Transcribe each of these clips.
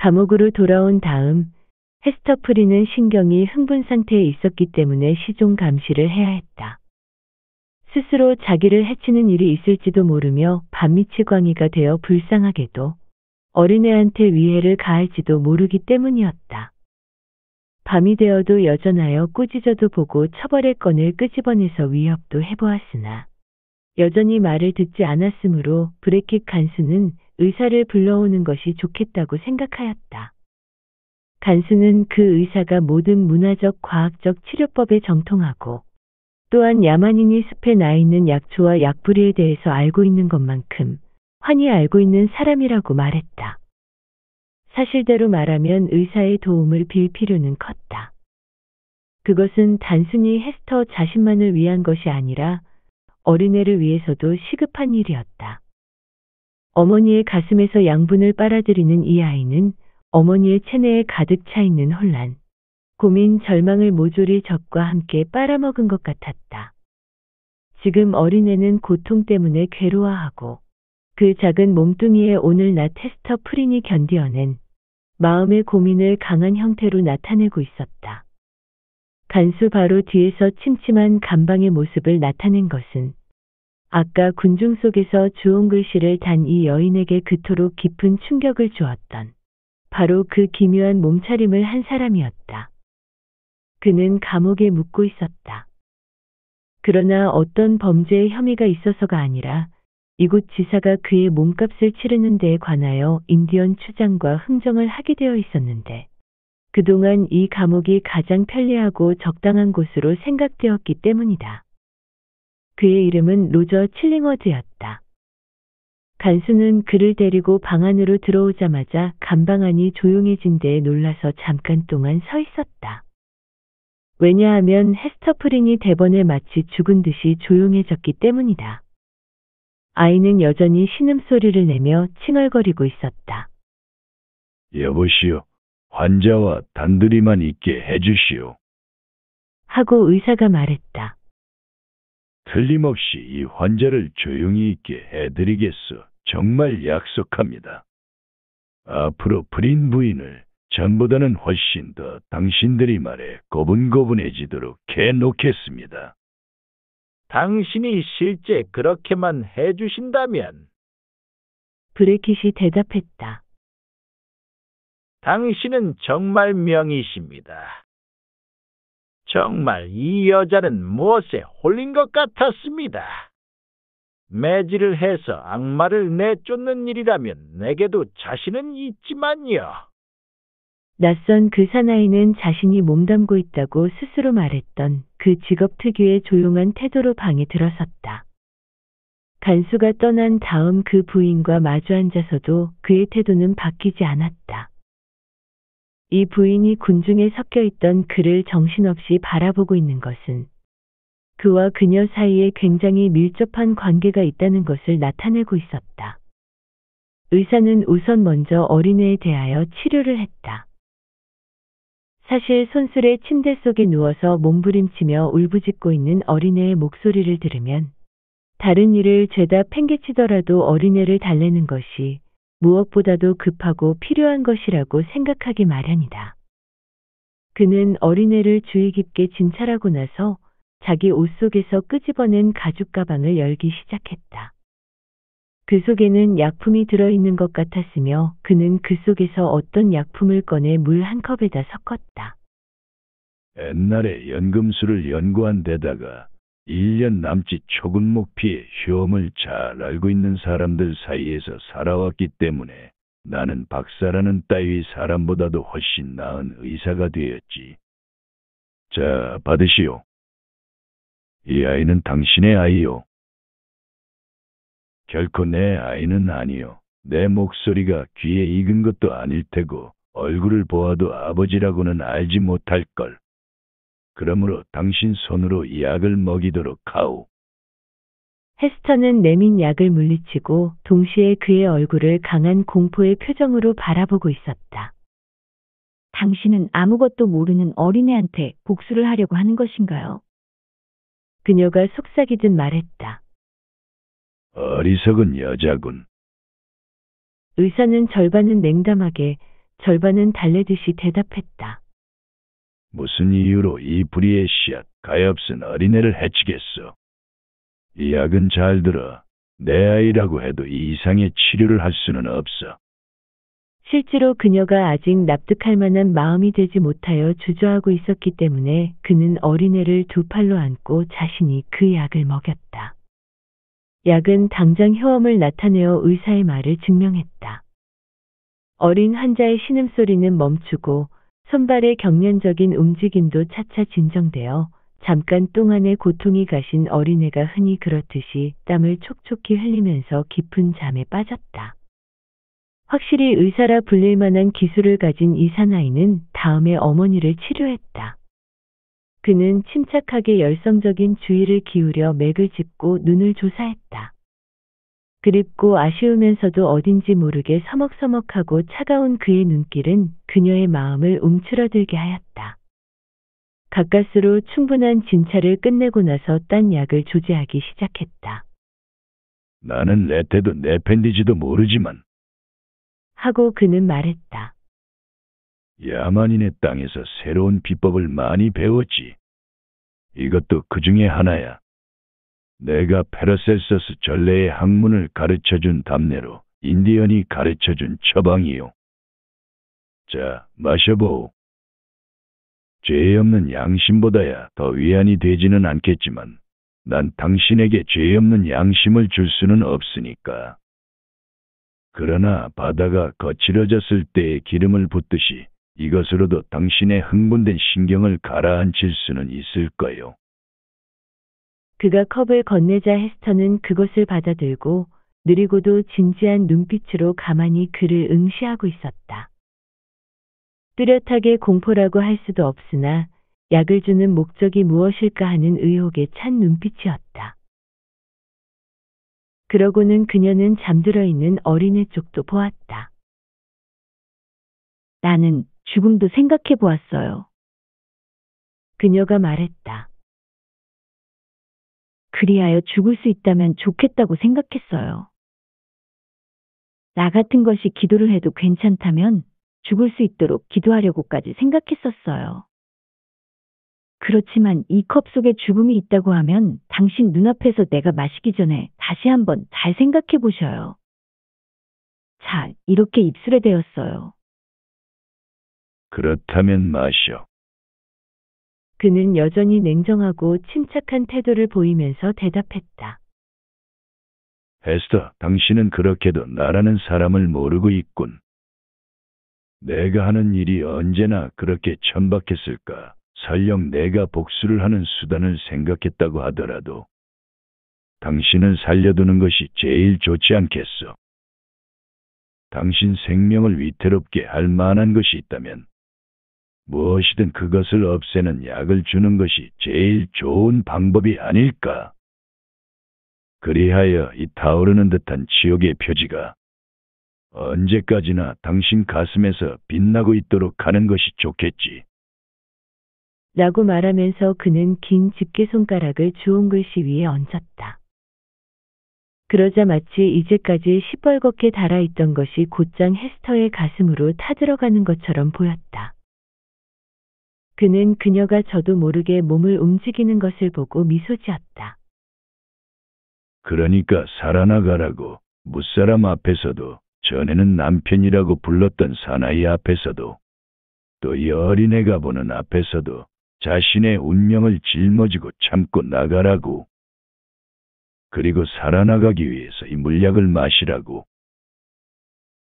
감옥으로 돌아온 다음 헤스터 프리는 신경이 흥분 상태에 있었기 때문에 시종 감시를 해야 했다. 스스로 자기를 해치는 일이 있을지도 모르며 반미치 광이가 되어 불쌍하게도 어린애한테 위해를 가할지도 모르기 때문이었다. 밤이 되어도 여전하여 꾸짖어도 보고 처벌의 건을 끄집어내서 위협도 해보았으나 여전히 말을 듣지 않았으므로 브레킷 간수는 의사를 불러오는 것이 좋겠다고 생각하였다. 간수는 그 의사가 모든 문화적, 과학적 치료법에 정통하고 또한 야만인이 숲에 나 있는 약초와 약부리에 대해서 알고 있는 것만큼 환히 알고 있는 사람이라고 말했다. 사실대로 말하면 의사의 도움을 빌 필요는 컸다. 그것은 단순히 헤스터 자신만을 위한 것이 아니라 어린애를 위해서도 시급한 일이었다. 어머니의 가슴에서 양분을 빨아들이는 이 아이는 어머니의 체내에 가득 차 있는 혼란, 고민, 절망을 모조리 젖과 함께 빨아먹은 것 같았다. 지금 어린애는 고통 때문에 괴로워하고 그 작은 몸뚱이에 오늘날 헤스터 프린이 견디어낸 마음의 고민을 강한 형태로 나타내고 있었다. 간수 바로 뒤에서 침침한 감방의 모습을 나타낸 것은 아까 군중 속에서 주홍 글씨를 단 이 여인에게 그토록 깊은 충격을 주었던 바로 그 기묘한 몸차림을 한 사람이었다. 그는 감옥에 묵고 있었다. 그러나 어떤 범죄의 혐의가 있어서가 아니라 이곳 지사가 그의 몸값을 치르는 데에 관하여 인디언 추장과 흥정을 하게 되어 있었는데 그동안 이 감옥이 가장 편리하고 적당한 곳으로 생각되었기 때문이다. 그의 이름은 로저 칠링워드였다. 간수는 그를 데리고 방 안으로 들어오자마자 감방 안이 조용해진 데에 놀라서 잠깐 동안 서 있었다. 왜냐하면 헤스터 프린이 대번에 마치 죽은 듯이 조용해졌기 때문이다. 아이는 여전히 신음소리를 내며 칭얼거리고 있었다. 여보시오, 환자와 단둘이만 있게 해주시오. 하고 의사가 말했다. 틀림없이 이 환자를 조용히 있게 해드리겠소. 정말 약속합니다. 앞으로 프린 부인을 전보다는 훨씬 더 당신들이 말에 고분고분해지도록 해놓겠습니다. 당신이 실제 그렇게만 해주신다면 브레킷이 대답했다. 당신은 정말 명이십니다. 정말 이 여자는 무엇에 홀린 것 같았습니다. 매질을 해서 악마를 내쫓는 일이라면 내게도 자신은 있지만요. 낯선 그 사나이는 자신이 몸담고 있다고 스스로 말했던 그 직업 특유의 조용한 태도로 방에 들어섰다. 간수가 떠난 다음 그 부인과 마주 앉아서도 그의 태도는 바뀌지 않았다. 이 부인이 군중에 섞여 있던 그를 정신없이 바라보고 있는 것은 그와 그녀 사이에 굉장히 밀접한 관계가 있다는 것을 나타내고 있었다. 의사는 우선 먼저 어린애에 대하여 치료를 했다. 사실 손술의 침대 속에 누워서 몸부림치며 울부짖고 있는 어린애의 목소리를 들으면 다른 일을 죄다 팽개치더라도 어린애를 달래는 것이 무엇보다도 급하고 필요한 것이라고 생각하기 마련이다. 그는 어린애를 주의 깊게 진찰하고 나서 자기 옷 속에서 끄집어낸 가죽 가방을 열기 시작했다. 그 속에는 약품이 들어있는 것 같았으며 그는 그 속에서 어떤 약품을 꺼내 물 한 컵에다 섞었다. 옛날에 연금술을 연구한 데다가 1년 남짓 초근목 피해 효험을 잘 알고 있는 사람들 사이에서 살아왔기 때문에 나는 박사라는 따위 사람보다도 훨씬 나은 의사가 되었지. 자, 받으시오. 이 아이는 당신의 아이요. 결코 내 아이는 아니요. 내 목소리가 귀에 익은 것도 아닐 테고 얼굴을 보아도 아버지라고는 알지 못할걸. 그러므로 당신 손으로 이 약을 먹이도록 하오. 헤스터는 내민 약을 물리치고 동시에 그의 얼굴을 강한 공포의 표정으로 바라보고 있었다. 당신은 아무것도 모르는 어린애한테 복수를 하려고 하는 것인가요? 그녀가 속삭이듯 말했다. 어리석은 여자군. 의사는 절반은 냉담하게 절반은 달래듯이 대답했다. 무슨 이유로 이 불의의 씨앗, 가엾은 어린애를 해치겠어. 이 약은 잘 들어. 내 아이라고 해도 이 이상의 치료를 할 수는 없어. 실제로 그녀가 아직 납득할 만한 마음이 되지 못하여 주저하고 있었기 때문에 그는 어린애를 두 팔로 안고 자신이 그 약을 먹였다. 약은 당장 효험을 나타내어 의사의 말을 증명했다. 어린 환자의 신음소리는 멈추고 손발의 경련적인 움직임도 차차 진정되어 잠깐 동안의 고통이 가신 어린애가 흔히 그렇듯이 땀을 촉촉히 흘리면서 깊은 잠에 빠졌다. 확실히 의사라 불릴 만한 기술을 가진 이 사나이는 다음에 어머니를 치료했다. 그는 침착하게 열성적인 주의를 기울여 맥을 짚고 눈을 조사했다. 그립고 아쉬우면서도 어딘지 모르게 서먹서먹하고 차가운 그의 눈길은 그녀의 마음을 움츠러들게 하였다. 가까스로 충분한 진찰을 끝내고 나서 딴 약을 조제하기 시작했다. 나는 레테도 네펜디지도 모르지만 하고 그는 말했다. 야만인의 땅에서 새로운 비법을 많이 배웠지. 이것도 그 중에 하나야. 내가 페르셀서스 전래의 학문을 가르쳐준 답례로 인디언이 가르쳐준 처방이요. 자, 마셔보오. 죄 없는 양심보다야 더 위안이 되지는 않겠지만 난 당신에게 죄 없는 양심을 줄 수는 없으니까. 그러나 바다가 거칠어졌을 때에 기름을 붓듯이 이것으로도 당신의 흥분된 신경을 가라앉힐 수는 있을 거요. 그가 컵을 건네자 헤스터는 그것을 받아들고 느리고도 진지한 눈빛으로 가만히 그를 응시하고 있었다. 뚜렷하게 공포라고 할 수도 없으나 약을 주는 목적이 무엇일까 하는 의혹에 찬 눈빛이었다. 그러고는 그녀는 잠들어 있는 어린애 쪽도 보았다. 나는 죽음도 생각해 보았어요. 그녀가 말했다. 그리하여 죽을 수 있다면 좋겠다고 생각했어요. 나 같은 것이 기도를 해도 괜찮다면 죽을 수 있도록 기도하려고까지 생각했었어요. 그렇지만 이 컵 속에 죽음이 있다고 하면 당신 눈앞에서 내가 마시기 전에 다시 한번 잘 생각해 보셔요. 자, 이렇게 입술에 대었어요. 그렇다면 마셔. 그는 여전히 냉정하고 침착한 태도를 보이면서 대답했다. 헤스터, 당신은 그렇게도 나라는 사람을 모르고 있군. 내가 하는 일이 언제나 그렇게 천박했을까? 설령 내가 복수를 하는 수단을 생각했다고 하더라도 당신을 살려두는 것이 제일 좋지 않겠소. 당신 생명을 위태롭게 할 만한 것이 있다면 무엇이든 그것을 없애는 약을 주는 것이 제일 좋은 방법이 아닐까? 그리하여 이 타오르는 듯한 지옥의 표지가 언제까지나 당신 가슴에서 빛나고 있도록 하는 것이 좋겠지. 라고 말하면서 그는 긴 집게 손가락을 주홍 글씨 위에 얹었다. 그러자 마치 이제까지 시뻘겋게 달아있던 것이 곧장 헤스터의 가슴으로 타들어가는 것처럼 보였다. 그는 그녀가 저도 모르게 몸을 움직이는 것을 보고 미소 지었다. 그러니까 살아나가라고 무사람 앞에서도 전에는 남편이라고 불렀던 사나이 앞에서도 또 이 어린애가 보는 앞에서도 자신의 운명을 짊어지고 참고 나가라고. 그리고 살아나가기 위해서 이 물약을 마시라고.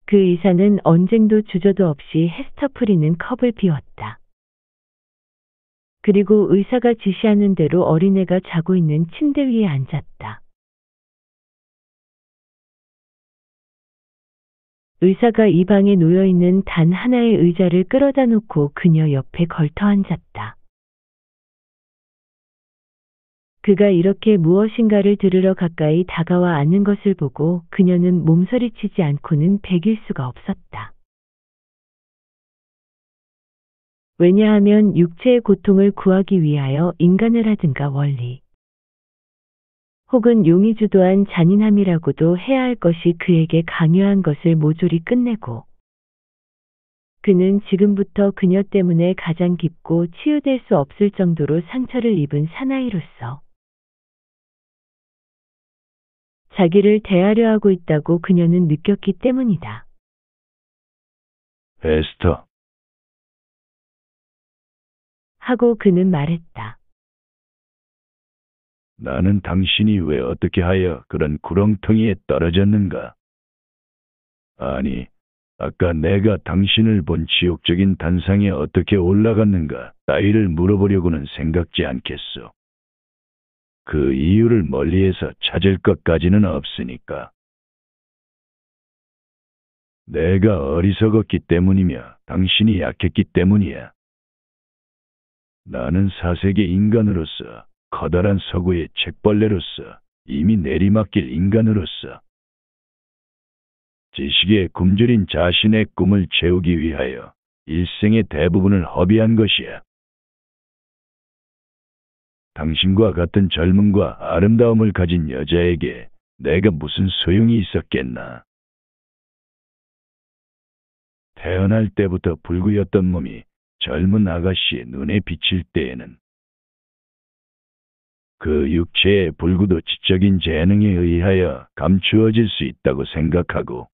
그 의사는 언쟁도 주저도 없이 헤스터 프리는 컵을 비웠다. 그리고 의사가 지시하는 대로 어린애가 자고 있는 침대 위에 앉았다. 의사가 이 방에 놓여있는 단 하나의 의자를 끌어다 놓고 그녀 옆에 걸터 앉았다. 그가 이렇게 무엇인가를 들으러 가까이 다가와 앉는 것을 보고 그녀는 몸서리치지 않고는 베길 수가 없었다. 왜냐하면 육체의 고통을 구하기 위하여 인간을 하든가 원리, 혹은 용이 주도한 잔인함이라고도 해야 할 것이 그에게 강요한 것을 모조리 끝내고 그는 지금부터 그녀 때문에 가장 깊고 치유될 수 없을 정도로 상처를 입은 사나이로서 자기를 대하려 하고 있다고 그녀는 느꼈기 때문이다. 에스터, 하고 그는 말했다. 나는 당신이 왜 어떻게 하여 그런 구렁텅이에 떨어졌는가? 아니, 아까 내가 당신을 본 지옥적인 단상에 어떻게 올라갔는가 따위를 물어보려고는 생각지 않겠소. 그 이유를 멀리에서 찾을 것까지는 없으니까. 내가 어리석었기 때문이며 당신이 약했기 때문이야. 나는 사색의 인간으로서, 커다란 서구의 책벌레로서, 이미 내리맡길 인간으로서 지식에 굶주린 자신의 꿈을 채우기 위하여 일생의 대부분을 허비한 것이야. 당신과 같은 젊음과 아름다움을 가진 여자에게 내가 무슨 소용이 있었겠나. 태어날 때부터 불구였던 몸이 젊은 아가씨의 눈에 비칠 때에는 그 육체의 불구도 지적인 재능에 의하여 감추어질 수 있다고 생각하고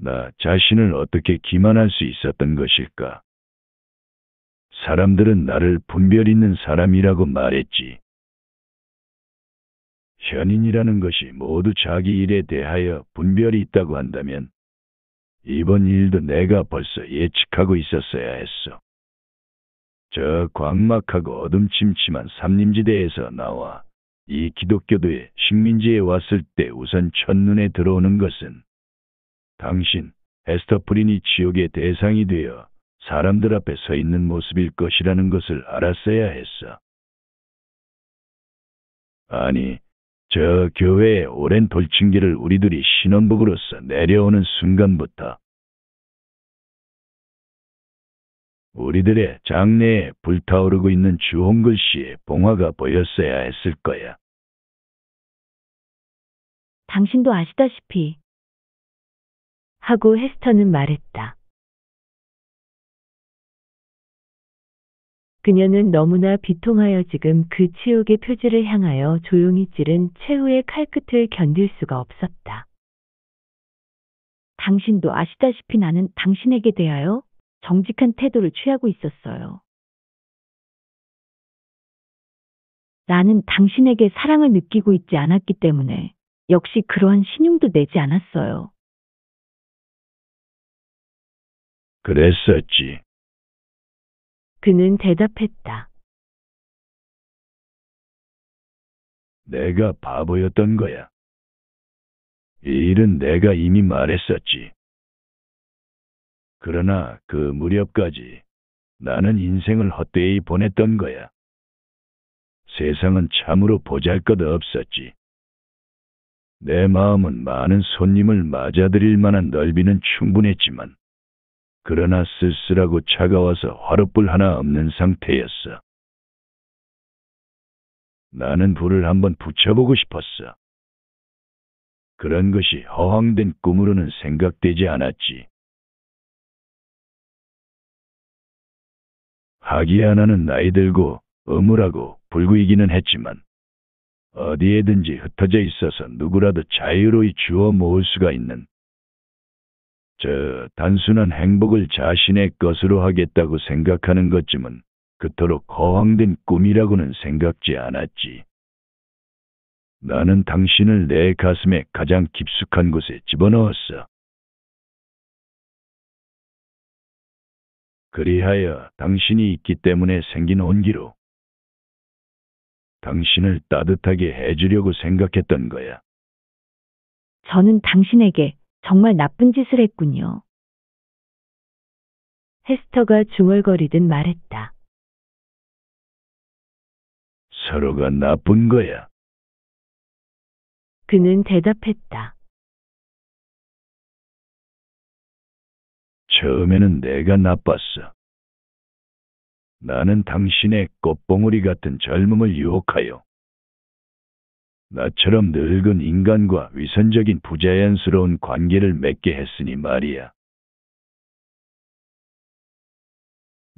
나 자신을 어떻게 기만할 수 있었던 것일까? 사람들은 나를 분별 있는 사람이라고 말했지. 현인이라는 것이 모두 자기 일에 대하여 분별이 있다고 한다면 이번 일도 내가 벌써 예측하고 있었어야 했어. 저 광막하고 어둠침침한 삼림지대에서 나와 이 기독교도의 식민지에 왔을 때 우선 첫눈에 들어오는 것은 당신 에스터 프린이 지옥의 대상이 되어 사람들 앞에 서 있는 모습일 것이라는 것을 알았어야 했어. 아니, 저 교회의 오랜 돌층계를 우리들이 신혼부부로서 내려오는 순간부터 우리들의 장래에 불타오르고 있는 주홍글씨의 봉화가 보였어야 했을 거야. 당신도 아시다시피 하고 헤스터는 말했다. 그녀는 너무나 비통하여 지금 그 치욕의 표지를 향하여 조용히 찌른 최후의 칼끝을 견딜 수가 없었다. 당신도 아시다시피 나는 당신에게 대하여 정직한 태도를 취하고 있었어요. 나는 당신에게 사랑을 느끼고 있지 않았기 때문에 역시 그러한 신용도 내지 않았어요. 그랬었지. 그는 대답했다. 내가 바보였던 거야. 이 일은 내가 이미 말했었지. 그러나 그 무렵까지 나는 인생을 헛되이 보냈던 거야. 세상은 참으로 보잘것없었지. 내 마음은 많은 손님을 맞아들일 만한 넓이는 충분했지만 그러나 쓸쓸하고 차가워서 화롯불 하나 없는 상태였어. 나는 불을 한번 붙여보고 싶었어. 그런 것이 허황된 꿈으로는 생각되지 않았지. 하기야 나는 나이 들고 음울하고 불구이기는 했지만 어디에든지 흩어져 있어서 누구라도 자유로이 주워 모을 수가 있는 저 단순한 행복을 자신의 것으로 하겠다고 생각하는 것쯤은 그토록 허황된 꿈이라고는 생각지 않았지. 나는 당신을 내 가슴의 가장 깊숙한 곳에 집어넣었어. 그리하여 당신이 있기 때문에 생긴 온기로 당신을 따뜻하게 해주려고 생각했던 거야. 저는 당신에게 정말 나쁜 짓을 했군요. 헤스터가 중얼거리듯 말했다. 서로가 나쁜 거야. 그는 대답했다. 처음에는 내가 나빴어. 나는 당신의 꽃봉오리 같은 젊음을 유혹하여 나처럼 늙은 인간과 위선적인 부자연스러운 관계를 맺게 했으니 말이야.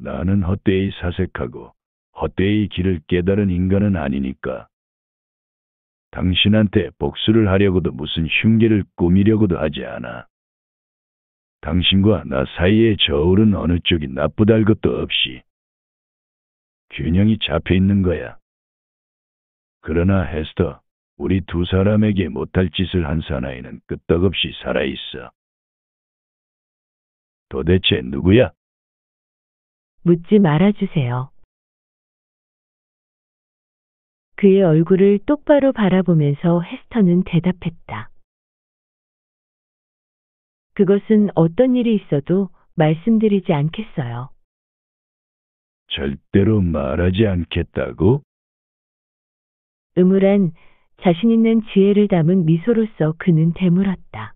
나는 헛되이 사색하고 헛되이 길을 깨달은 인간은 아니니까. 당신한테 복수를 하려고도 무슨 흉계를 꾸미려고도 하지 않아. 당신과 나 사이의 저울은 어느 쪽이 나쁘다할 것도 없이 균형이 잡혀 있는 거야. 그러나 헤스터, 우리 두 사람에게 못할 짓을 한 사나이는 끄떡없이 살아있어. 도대체 누구야? 묻지 말아주세요. 그의 얼굴을 똑바로 바라보면서 헤스터는 대답했다. 그것은 어떤 일이 있어도 말씀드리지 않겠어요. 절대로 말하지 않겠다고? 음울한 자신 있는 지혜를 담은 미소로써 그는 되물었다.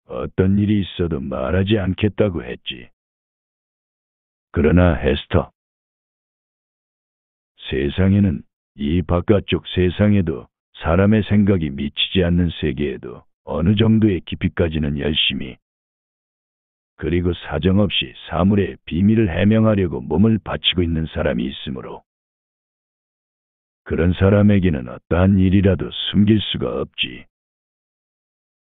어떤 일이 있어도 말하지 않겠다고 했지. 그러나 헤스터, 세상에는 이 바깥쪽 세상에도 사람의 생각이 미치지 않는 세계에도 어느 정도의 깊이까지는 열심히 그리고 사정없이 사물의 비밀을 해명하려고 몸을 바치고 있는 사람이 있으므로 그런 사람에게는 어떠한 일이라도 숨길 수가 없지.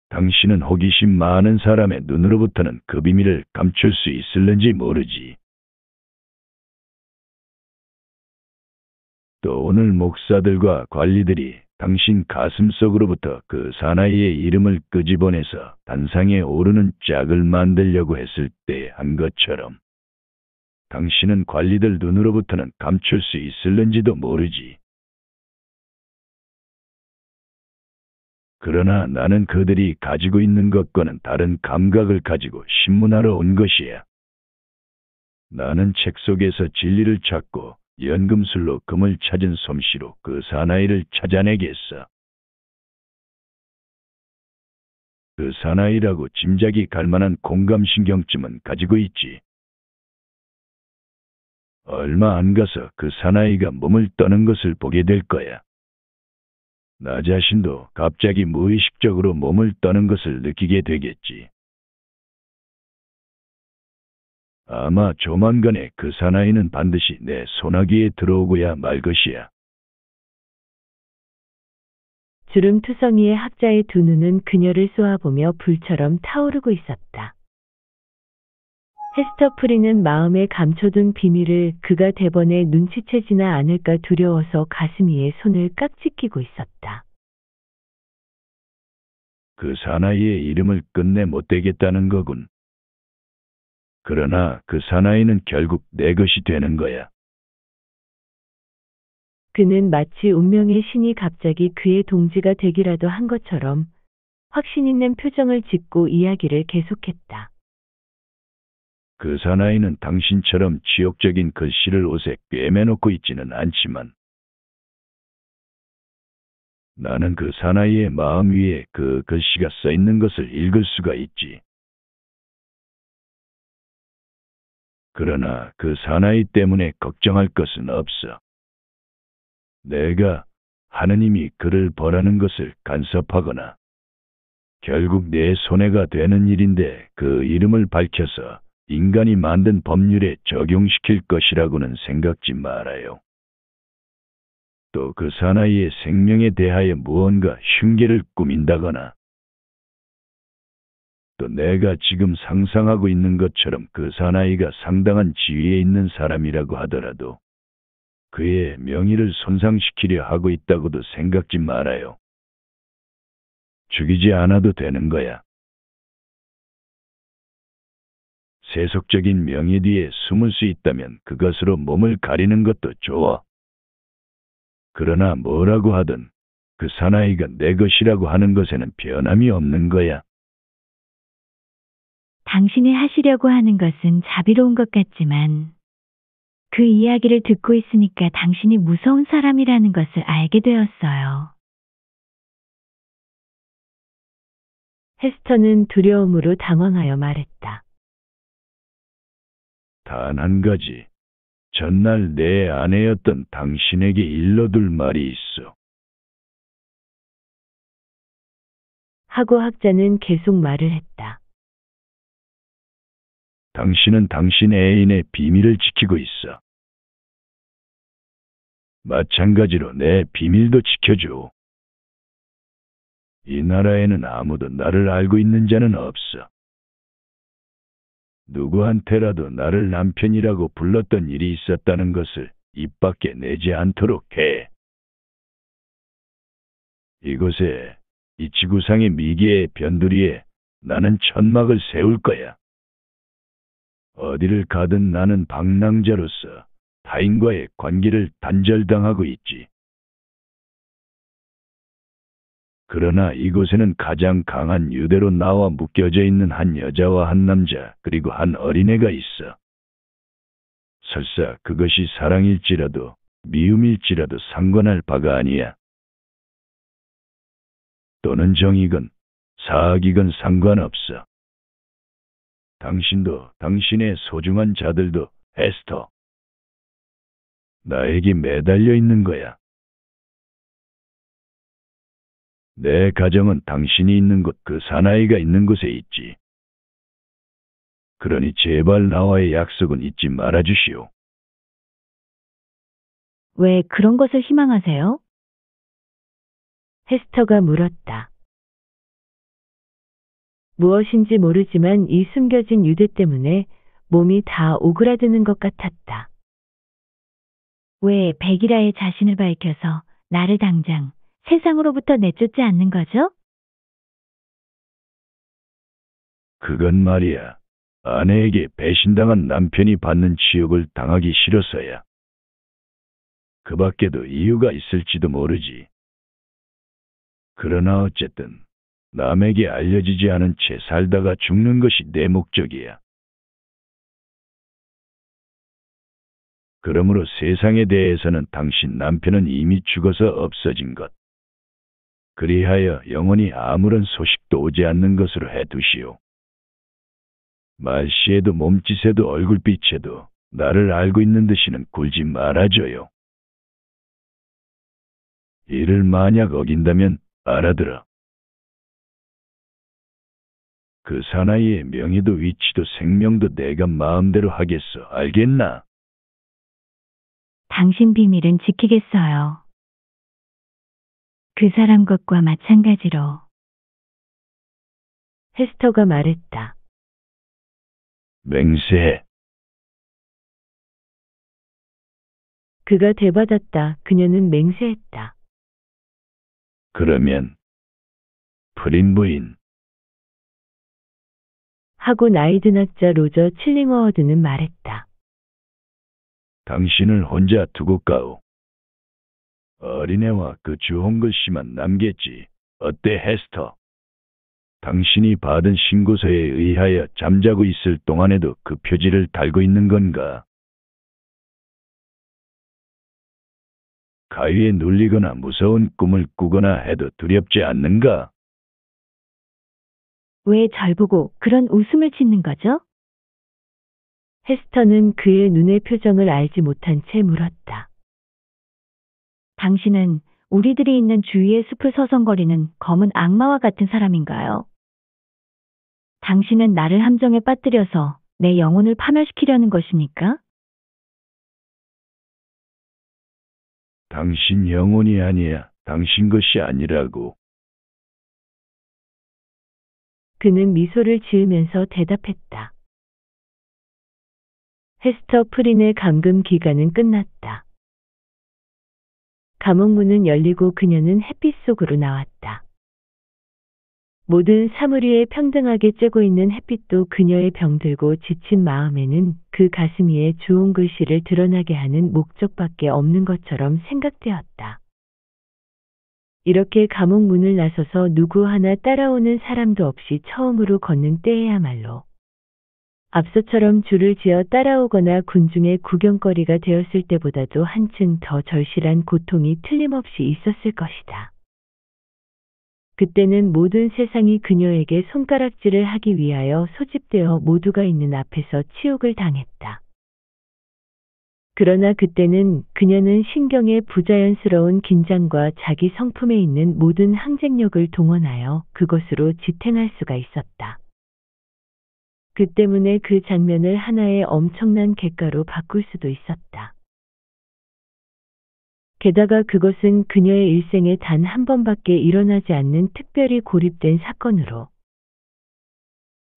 당신은 호기심 많은 사람의 눈으로부터는 그 비밀을 감출 수 있을는지 모르지. 또 오늘 목사들과 관리들이 당신 가슴속으로부터 그 사나이의 이름을 끄집어내서 단상에 오르는 짝을 만들려고 했을 때 한 것처럼 당신은 관리들 눈으로부터는 감출 수 있을는지도 모르지. 그러나 나는 그들이 가지고 있는 것과는 다른 감각을 가지고 신문하러 온 것이야. 나는 책 속에서 진리를 찾고 연금술로 금을 찾은 솜씨로 그 사나이를 찾아내겠어. 그 사나이라고 짐작이 갈 만한 공감신경쯤은 가지고 있지. 얼마 안 가서 그 사나이가 몸을 떠는 것을 보게 될 거야. 나 자신도 갑자기 무의식적으로 몸을 떠는 것을 느끼게 되겠지. 아마 조만간에 그 사나이는 반드시 내 소나기에 들어오고야 말 것이야. 주름투성이의 학자의 두 눈은 그녀를 쏘아보며 불처럼 타오르고 있었다. 헤스터 프리는 마음에 감춰둔 비밀을 그가 대번에 눈치채지나 않을까 두려워서 가슴 위에 손을 깍지 끼고 있었다. 그 사나이의 이름을 끝내 못 대겠다는 거군. 그러나 그 사나이는 결국 내 것이 되는 거야. 그는 마치 운명의 신이 갑자기 그의 동지가 되기라도 한 것처럼 확신 있는 표정을 짓고 이야기를 계속했다. 그 사나이는 당신처럼 지옥적인 글씨를 옷에 꿰매놓고 있지는 않지만 나는 그 사나이의 마음 위에 그 글씨가 써있는 것을 읽을 수가 있지. 그러나 그 사나이 때문에 걱정할 것은 없어. 내가 하느님이 그를 벌하는 것을 간섭하거나 결국 내 손해가 되는 일인데 그 이름을 밝혀서 인간이 만든 법률에 적용시킬 것이라고는 생각지 말아요. 또 그 사나이의 생명에 대하여 무언가 흉계를 꾸민다거나 또 내가 지금 상상하고 있는 것처럼 그 사나이가 상당한 지위에 있는 사람이라고 하더라도 그의 명의를 손상시키려 하고 있다고도 생각지 말아요. 죽이지 않아도 되는 거야. 세속적인 명예 뒤에 숨을 수 있다면 그것으로 몸을 가리는 것도 좋아. 그러나 뭐라고 하든 그 사나이가 내 것이라고 하는 것에는 변함이 없는 거야. 당신이 하시려고 하는 것은 자비로운 것 같지만 그 이야기를 듣고 있으니까 당신이 무서운 사람이라는 것을 알게 되었어요. 헤스터는 두려움으로 당황하여 말했다. 단 한 가지, 전날 내 아내였던 당신에게 일러둘 말이 있어. 하고 학자는 계속 말을 했다. 당신은 당신 애인의 비밀을 지키고 있어. 마찬가지로 내 비밀도 지켜줘. 이 나라에는 아무도 나를 알고 있는 자는 없어. 누구한테라도 나를 남편이라고 불렀던 일이 있었다는 것을 입 밖에 내지 않도록 해. 이곳에, 이 지구상의 미개의 변두리에 나는 천막을 세울 거야. 어디를 가든 나는 방랑자로서 타인과의 관계를 단절당하고 있지. 그러나 이곳에는 가장 강한 유대로 나와 묶여져 있는 한 여자와 한 남자, 그리고 한 어린애가 있어. 설사 그것이 사랑일지라도 미움일지라도 상관할 바가 아니야. 또는 정이건 사악이건 상관없어. 당신도 당신의 소중한 자들도, 에스터, 나에게 매달려 있는 거야. 내 가정은 당신이 있는 곳, 그 사나이가 있는 곳에 있지. 그러니 제발 나와의 약속은 잊지 말아주시오. 왜 그런 것을 희망하세요? 헤스터가 물었다. 무엇인지 모르지만 이 숨겨진 유대 때문에 몸이 다 오그라드는 것 같았다. 왜 백이라의 자신을 밝혀서 나를 당장 세상으로부터 내쫓지 않는 거죠? 그건 말이야, 아내에게 배신당한 남편이 받는 치욕을 당하기 싫어서야. 그 밖에도 이유가 있을지도 모르지. 그러나 어쨌든 남에게 알려지지 않은 채 살다가 죽는 것이 내 목적이야. 그러므로 세상에 대해서는 당신 남편은 이미 죽어서 없어진 것, 그리하여 영원히 아무런 소식도 오지 않는 것으로 해두시오. 말씨에도 몸짓에도 얼굴빛에도 나를 알고 있는 듯이는 굴지 말아줘요. 이를 만약 어긴다면 알아들어. 그 사나이의 명예도 위치도 생명도 내가 마음대로 하겠어. 알겠나? 당신 비밀은 지키겠어요. 그 사람 것과 마찬가지로. 헤스터가 말했다. 맹세해. 그가 되받았다. 그녀는 맹세했다. 그러면 프린 부인, 하고 나이든 학자 로저 칠링워드는 말했다. 당신을 혼자 두고 가오. 어린애와 그 주홍글씨만 남겠지. 어때, 헤스터? 당신이 받은 신고서에 의하여 잠자고 있을 동안에도 그 표지를 달고 있는 건가? 가위에 눌리거나 무서운 꿈을 꾸거나 해도 두렵지 않는가? 왜 절 보고 그런 웃음을 짓는 거죠? 헤스터는 그의 눈의 표정을 알지 못한 채 물었다. 당신은 우리들이 있는 주위의 숲을 서성거리는 검은 악마와 같은 사람인가요? 당신은 나를 함정에 빠뜨려서 내 영혼을 파멸시키려는 것입니까? 당신 영혼이 아니야. 당신 것이 아니라고. 그는 미소를 지으면서 대답했다. 헤스터 프린의 감금 기간은 끝났다. 감옥 문은 열리고 그녀는 햇빛 속으로 나왔다. 모든 사물 위에 평등하게 쬐고 있는 햇빛도 그녀의 병들고 지친 마음에는 그 가슴 위에 주홍 글씨를 드러나게 하는 목적밖에 없는 것처럼 생각되었다. 이렇게 감옥 문을 나서서 누구 하나 따라오는 사람도 없이 처음으로 걷는 때에야말로 앞서처럼 줄을 지어 따라오거나 군중의 구경거리가 되었을 때보다도 한층 더 절실한 고통이 틀림없이 있었을 것이다. 그때는 모든 세상이 그녀에게 손가락질을 하기 위하여 소집되어 모두가 있는 앞에서 치욕을 당했다. 그러나 그때는 그녀는 신경의 부자연스러운 긴장과 자기 성품에 있는 모든 항쟁력을 동원하여 그것으로 지탱할 수가 있었다. 그 때문에 그 장면을 하나의 엄청난 객가로 바꿀 수도 있었다. 게다가 그것은 그녀의 일생에 단 한 번밖에 일어나지 않는 특별히 고립된 사건으로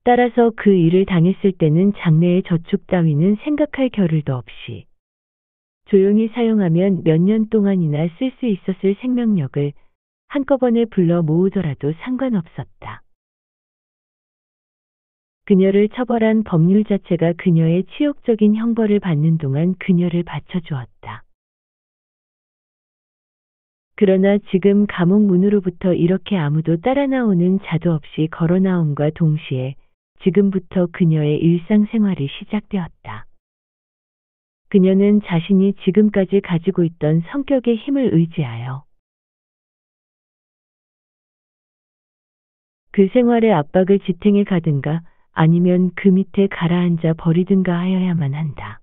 따라서 그 일을 당했을 때는 장래의 저축 따위는 생각할 겨를도 없이 조용히 사용하면 몇 년 동안이나 쓸 수 있었을 생명력을 한꺼번에 불러 모으더라도 상관없었다. 그녀를 처벌한 법률 자체가 그녀의 치욕적인 형벌을 받는 동안 그녀를 받쳐주었다. 그러나 지금 감옥 문으로부터 이렇게 아무도 따라 나오는 자도 없이 걸어 나옴과 동시에 지금부터 그녀의 일상생활이 시작되었다. 그녀는 자신이 지금까지 가지고 있던 성격의 힘을 의지하여 그 생활의 압박을 지탱해 가든가 아니면 그 밑에 가라앉아 버리든가 하여야만 한다.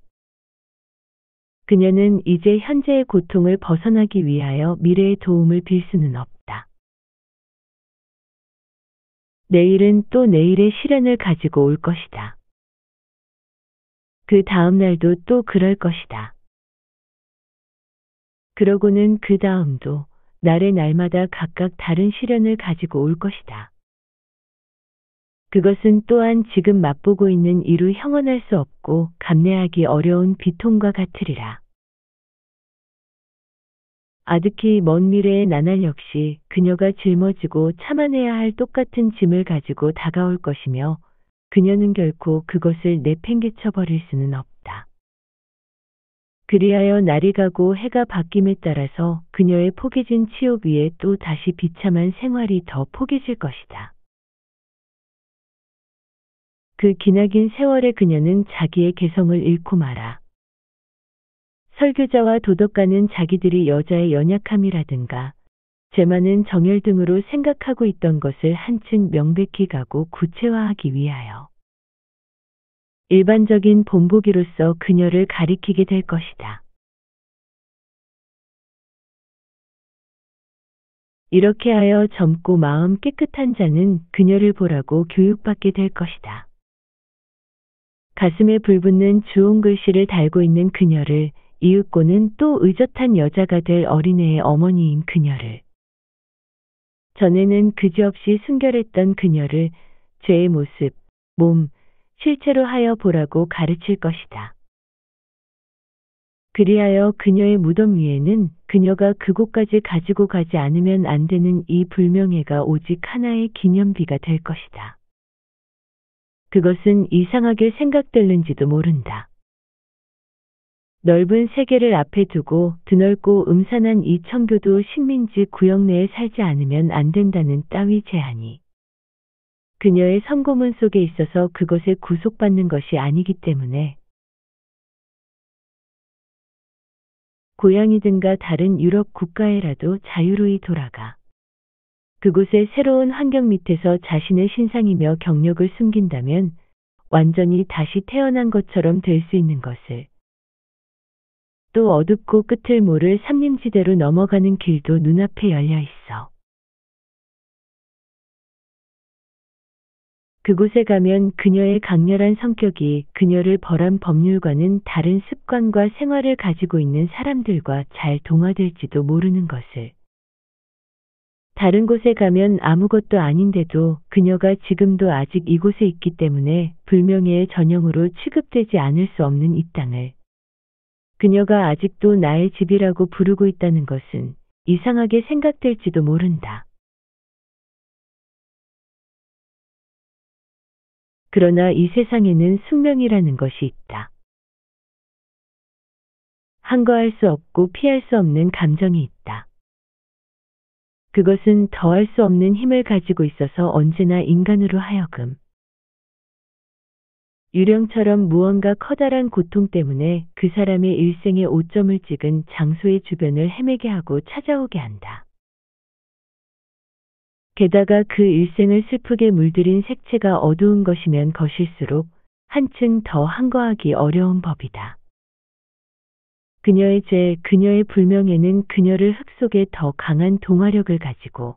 그녀는 이제 현재의 고통을 벗어나기 위하여 미래의 도움을 빌 수는 없다. 내일은 또 내일의 시련을 가지고 올 것이다. 그 다음 날도 또 그럴 것이다. 그러고는 그 다음도 날의 날마다 각각 다른 시련을 가지고 올 것이다. 그것은 또한 지금 맛보고 있는 이루 형언할 수 없고 감내하기 어려운 비통과 같으리라. 아득히 먼 미래의 나날 역시 그녀가 짊어지고 참아내야 할 똑같은 짐을 가지고 다가올 것이며 그녀는 결코 그것을 내팽개쳐 버릴 수는 없다. 그리하여 날이 가고 해가 바뀜에 따라서 그녀의 포개진 치욕 위에 또 다시 비참한 생활이 더 포개질 것이다. 그 기나긴 세월에 그녀는 자기의 개성을 잃고 말아. 설교자와 도덕가는 자기들이 여자의 연약함이라든가 죄 많은 정열 등으로 생각하고 있던 것을 한층 명백히 가고 구체화하기 위하여 일반적인 본보기로서 그녀를 가리키게 될 것이다. 이렇게 하여 젊고 마음 깨끗한 자는 그녀를 보라고 교육받게 될 것이다. 가슴에 불붙는 주홍 글씨를 달고 있는 그녀를 이윽고는 또 의젓한 여자가 될 어린애의 어머니인 그녀를 전에는 그지없이 순결했던 그녀를 죄의 모습, 몸, 실체로 하여 보라고 가르칠 것이다. 그리하여 그녀의 무덤 위에는 그녀가 그곳까지 가지고 가지 않으면 안 되는 이 불명예가 오직 하나의 기념비가 될 것이다. 그것은 이상하게 생각될는지도 모른다. 넓은 세계를 앞에 두고 드넓고 음산한 이 청교도 식민지 구역 내에 살지 않으면 안 된다는 따위 제한이 그녀의 선고문 속에 있어서 그것에 구속받는 것이 아니기 때문에 고향이든가 다른 유럽 국가에라도 자유로이 돌아가 그곳의 새로운 환경 밑에서 자신의 신상이며 경력을 숨긴다면 완전히 다시 태어난 것처럼 될 수 있는 것을 또 어둡고 끝을 모를 삼림지대로 넘어가는 길도 눈앞에 열려 있어. 그곳에 가면 그녀의 강렬한 성격이 그녀를 벌한 법률과는 다른 습관과 생활을 가지고 있는 사람들과 잘 동화될지도 모르는 것을 다른 곳에 가면 아무것도 아닌데도 그녀가 지금도 아직 이곳에 있기 때문에 불명예의 전형으로 취급되지 않을 수 없는 이 땅을 그녀가 아직도 나의 집이라고 부르고 있다는 것은 이상하게 생각될지도 모른다. 그러나 이 세상에는 숙명이라는 것이 있다. 한거할 수 없고 피할 수 없는 감정이 있다. 그것은 더할 수 없는 힘을 가지고 있어서 언제나 인간으로 하여금 유령처럼 무언가 커다란 고통 때문에 그 사람의 일생의 오점을 찍은 장소의 주변을 헤매게 하고 찾아오게 한다. 게다가 그 일생을 슬프게 물들인 색채가 어두운 것이면 것일수록 한층 더 한거하기 어려운 법이다. 그녀의 죄, 그녀의 불명예는 그녀를 흙 속에 더 강한 동화력을 가지고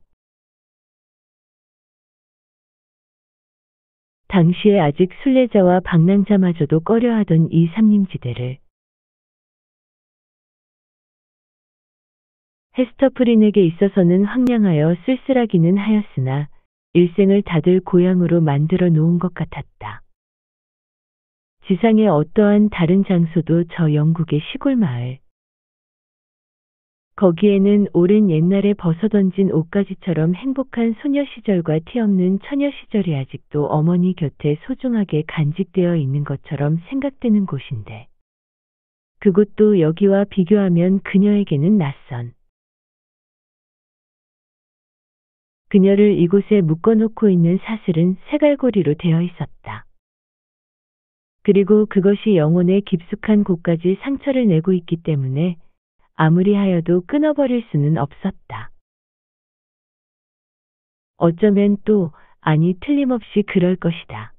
당시에 아직 순례자와 방랑자마저도 꺼려하던 이 삼림지대를 헤스터 프린에게 있어서는 황량하여 쓸쓸하기는 하였으나 일생을 다들 고향으로 만들어 놓은 것 같았다. 지상의 어떠한 다른 장소도 저 영국의 시골 마을. 거기에는 오랜 옛날에 벗어던진 옷가지처럼 행복한 소녀 시절과 티없는 처녀 시절이 아직도 어머니 곁에 소중하게 간직되어 있는 것처럼 생각되는 곳인데, 그곳도 여기와 비교하면 그녀에게는 낯선. 그녀를 이곳에 묶어놓고 있는 사슬은 세갈고리로 되어 있었다. 그리고 그것이 영혼의 깊숙한 곳까지 상처를 내고 있기 때문에 아무리 하여도 끊어버릴 수는 없었다. 어쩌면 또, 아니 틀림없이 그럴 것이다.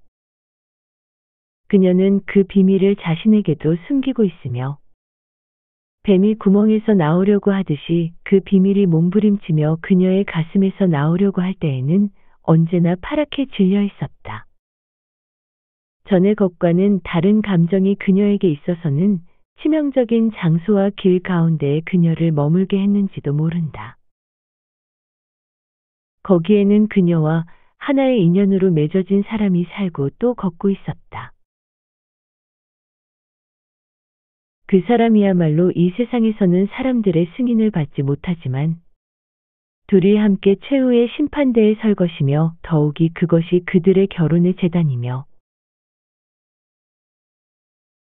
그녀는 그 비밀을 자신에게도 숨기고 있으며 뱀이 구멍에서 나오려고 하듯이 그 비밀이 몸부림치며 그녀의 가슴에서 나오려고 할 때에는 언제나 파랗게 질려 있었다. 전의 것과는 다른 감정이 그녀에게 있어서는 치명적인 장소와 길 가운데에 그녀를 머물게 했는지도 모른다. 거기에는 그녀와 하나의 인연으로 맺어진 사람이 살고 또 걷고 있었다. 그 사람이야말로 이 세상에서는 사람들의 승인을 받지 못하지만 둘이 함께 최후의 심판대에 설 것이며 더욱이 그것이 그들의 결혼의 제단이며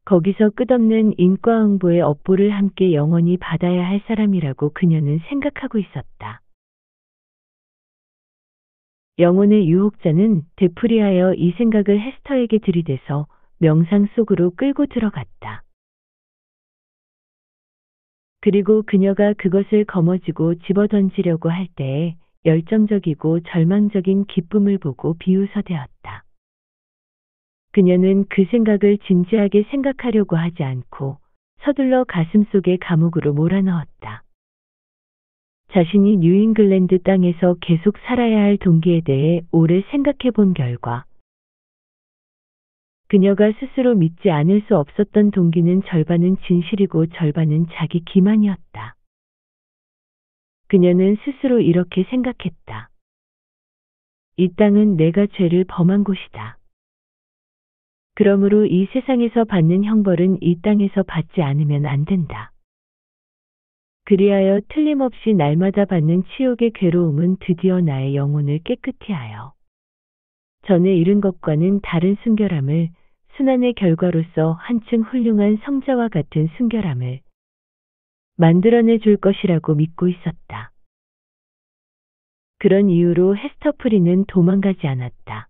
거기서 끝없는 인과응보의 업보를 함께 영원히 받아야 할 사람이라고 그녀는 생각하고 있었다. 영혼의 유혹자는 되풀이하여 이 생각을 헤스터에게 들이대서 명상 속으로 끌고 들어갔다. 그리고 그녀가 그것을 거머쥐고 집어던지려고 할 때에 열정적이고 절망적인 기쁨을 보고 비웃어대었다. 그녀는 그 생각을 진지하게 생각하려고 하지 않고 서둘러 가슴속에 감옥으로 몰아넣었다. 자신이 뉴잉글랜드 땅에서 계속 살아야 할 동기에 대해 오래 생각해 본 결과 그녀가 스스로 믿지 않을 수 없었던 동기는 절반은 진실이고 절반은 자기 기만이었다. 그녀는 스스로 이렇게 생각했다. 이 땅은 내가 죄를 범한 곳이다. 그러므로 이 세상에서 받는 형벌은 이 땅에서 받지 않으면 안 된다. 그리하여 틀림없이 날마다 받는 치욕의 괴로움은 드디어 나의 영혼을 깨끗히 하여 전에 잃은 것과는 다른 순결함을, 순환의 결과로서 한층 훌륭한 성자와 같은 순결함을 만들어내 줄 것이라고 믿고 있었다. 그런 이유로 헤스터 프린은 도망가지 않았다.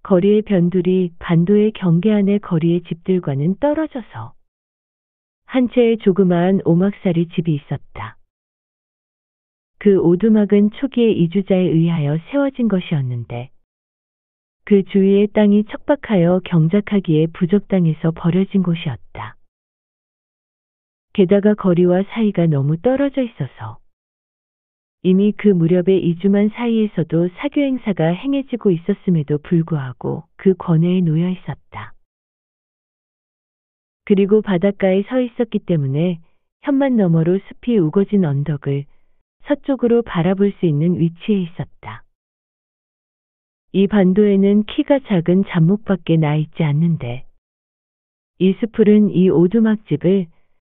거리의 변두리 반도의 경계안의 거리의 집들과는 떨어져서 한 채의 조그마한 오막살이 집이 있었다. 그 오두막은 초기의 이주자에 의하여 세워진 것이었는데 그 주위의 땅이 척박하여 경작하기에 부족 땅에서 버려진 곳이었다. 게다가 거리와 사이가 너무 떨어져 있어서 이미 그 무렵의 이주만 사이에서도 사교 행사가 행해지고 있었음에도 불구하고 그 권해에 놓여 있었다. 그리고 바닷가에 서 있었기 때문에 현만 너머로 숲이 우거진 언덕을 서쪽으로 바라볼 수 있는 위치에 있었다. 이 반도에는 키가 작은 잡목밖에 나 있지 않는데 이 숲풀은 이 오두막집을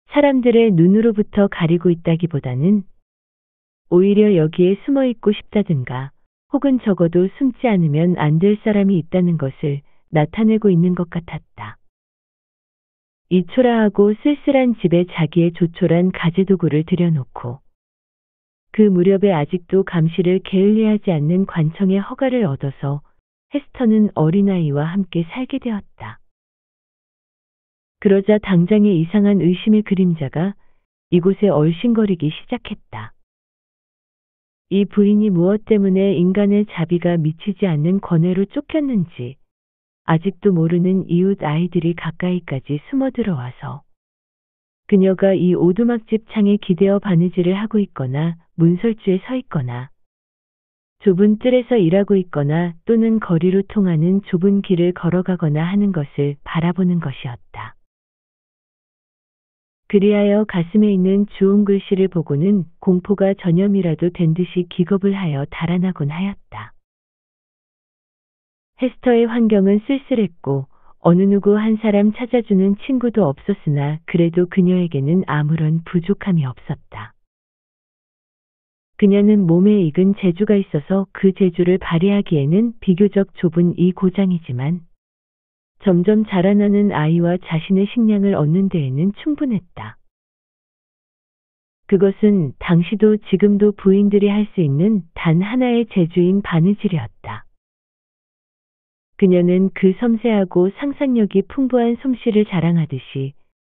사람들의 눈으로부터 가리고 있다기보다는 오히려 여기에 숨어 있고 싶다든가 혹은 적어도 숨지 않으면 안 될 사람이 있다는 것을 나타내고 있는 것 같았다. 이 초라하고 쓸쓸한 집에 자기의 조촐한 가재도구를 들여놓고 그 무렵에 아직도 감시를 게을리하지 않는 관청의 허가를 얻어서 헤스터는 어린아이와 함께 살게 되었다. 그러자 당장의 이상한 의심의 그림자가 이곳에 얼씬거리기 시작했다. 이 부인이 무엇 때문에 인간의 자비가 미치지 않는 권해로 쫓겼는지 아직도 모르는 이웃 아이들이 가까이까지 숨어 들어와서 그녀가 이 오두막집 창에 기대어 바느질을 하고 있거나 문설주에 서 있거나 좁은 뜰에서 일하고 있거나 또는 거리로 통하는 좁은 길을 걸어가거나 하는 것을 바라보는 것이었다. 그리하여 가슴에 있는 주홍 글씨를 보고는 공포가 전염이라도 된 듯이 기겁을 하여 달아나곤 하였다. 헤스터의 환경은 쓸쓸했고 어느 누구 한 사람 찾아주는 친구도 없었으나 그래도 그녀에게는 아무런 부족함이 없었다. 그녀는 몸에 익은 재주가 있어서 그 재주를 발휘하기에는 비교적 좁은 이 고장이지만 점점 자라나는 아이와 자신의 식량을 얻는 데에는 충분했다. 그것은 당시도 지금도 부인들이 할 수 있는 단 하나의 재주인 바느질이었다. 그녀는 그 섬세하고 상상력이 풍부한 솜씨를 자랑하듯이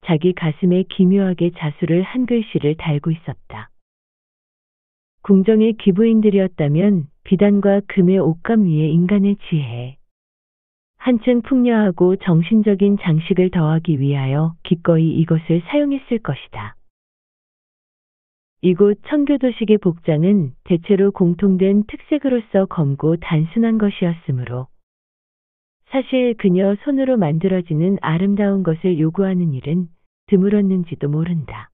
자기 가슴에 기묘하게 자수를 한 글씨를 달고 있었다. 궁정의 귀부인들이었다면 비단과 금의 옷감 위에 인간의 지혜, 한층 풍요하고 정신적인 장식을 더하기 위하여 기꺼이 이것을 사용했을 것이다. 이곳 청교도식의 복장은 대체로 공통된 특색으로서 검고 단순한 것이었으므로 사실 그녀 손으로 만들어지는 아름다운 것을 요구하는 일은 드물었는지도 모른다.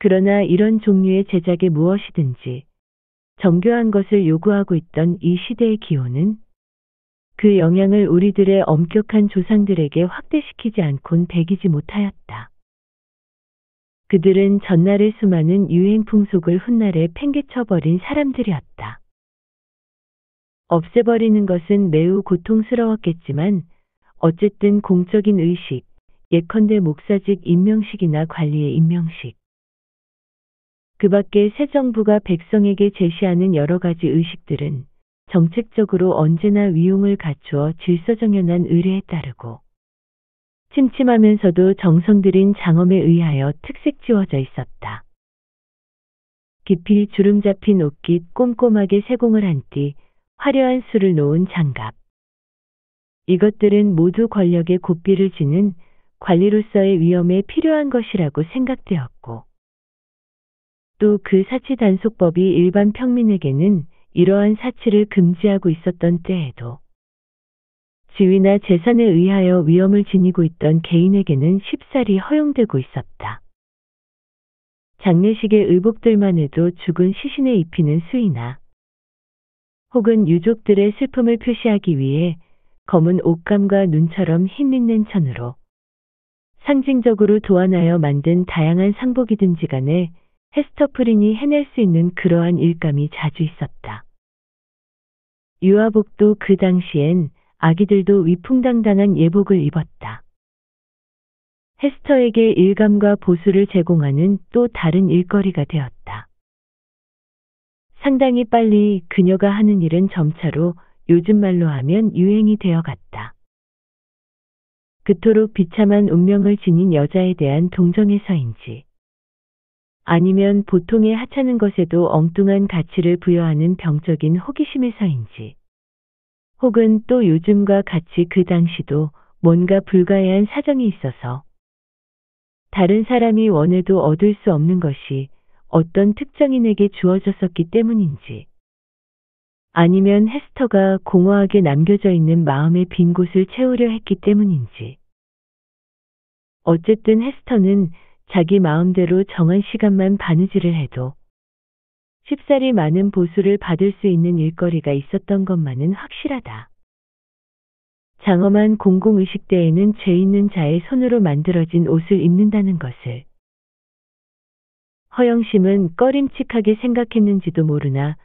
그러나 이런 종류의 제작에 무엇이든지 정교한 것을 요구하고 있던 이 시대의 기호는 그 영향을 우리들의 엄격한 조상들에게 확대시키지 않곤 배기지 못하였다. 그들은 전날의 수많은 유행 풍속을 훗날에 팽개쳐버린 사람들이었다. 없애버리는 것은 매우 고통스러웠겠지만 어쨌든 공적인 의식, 예컨대 목사직 임명식이나 관리의 임명식, 그 밖에 새 정부가 백성에게 제시하는 여러 가지 의식들은 정책적으로 언제나 위용을 갖추어 질서정연한 의례에 따르고 침침하면서도 정성들인 장엄에 의하여 특색지워져 있었다. 깊이 주름 잡힌 옷깃, 꼼꼼하게 세공을 한 띠, 화려한 술을 놓은 장갑. 이것들은 모두 권력의 고삐를 지는 관리로서의 위엄에 필요한 것이라고 생각되었고 또 그 사치 단속법이 일반 평민에게는 이러한 사치를 금지하고 있었던 때에도 지위나 재산에 의하여 위엄을 지니고 있던 개인에게는 쉽사리 허용되고 있었다. 장례식의 의복들만 해도 죽은 시신에 입히는 수이나 혹은 유족들의 슬픔을 표시하기 위해 검은 옷감과 눈처럼 흰린넨 천으로 상징적으로 도안하여 만든 다양한 상복이든지 간에 헤스터 프린이 해낼 수 있는 그러한 일감이 자주 있었다. 유아복도 그 당시엔 아기들도 위풍당당한 예복을 입었다. 헤스터에게 일감과 보수를 제공하는 또 다른 일거리가 되었다. 상당히 빨리 그녀가 하는 일은 점차로 요즘 말로 하면 유행이 되어갔다. 그토록 비참한 운명을 지닌 여자에 대한 동정에서인지 아니면 보통의 하찮은 것에도 엉뚱한 가치를 부여하는 병적인 호기심에서인지 혹은 또 요즘과 같이 그 당시도 뭔가 불가해한 사정이 있어서 다른 사람이 원해도 얻을 수 없는 것이 어떤 특정인에게 주어졌었기 때문인지 아니면 헤스터가 공허하게 남겨져 있는 마음의 빈 곳을 채우려 했기 때문인지 어쨌든 헤스터는 자기 마음대로 정한 시간만 바느질을 해도 쉽사리 많은 보수를 받을 수 있는 일거리가 있었던 것만은 확실하다. 장엄한 공공의식 때에는 죄 있는 자의 손으로 만들어진 옷을 입는다는 것을 허영심은 꺼림칙하게 생각했는지도 모르나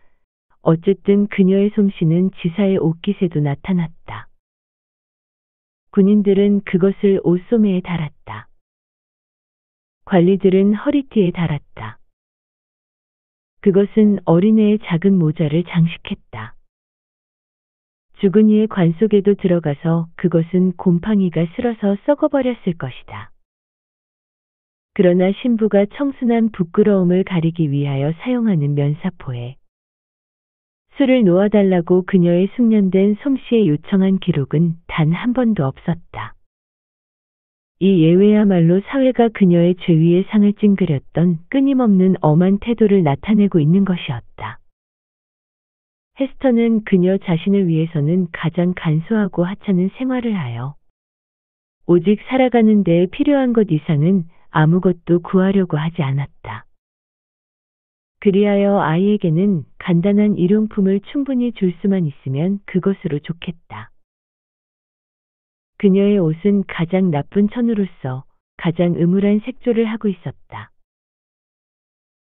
어쨌든 그녀의 솜씨는 지사의 옷깃에도 나타났다. 군인들은 그것을 옷소매에 달았다. 관리들은 허리띠에 달았다. 그것은 어린애의 작은 모자를 장식했다. 죽은 이의 관 속에도 들어가서 그것은 곰팡이가 슬어서 썩어버렸을 것이다. 그러나 신부가 청순한 부끄러움을 가리기 위하여 사용하는 면사포에 술을 놓아달라고 그녀의 숙련된 솜씨에 요청한 기록은 단 한 번도 없었다. 이 예외야말로 사회가 그녀의 죄위의 상을 찡그렸던 끊임없는 엄한 태도를 나타내고 있는 것이었다. 헤스터는 그녀 자신을 위해서는 가장 간소하고 하찮은 생활을 하여 오직 살아가는 데에 필요한 것 이상은 아무것도 구하려고 하지 않았다. 그리하여 아이에게는 간단한 일용품을 충분히 줄 수만 있으면 그것으로 좋겠다. 그녀의 옷은 가장 나쁜 천으로서 가장 음울한 색조를 하고 있었다.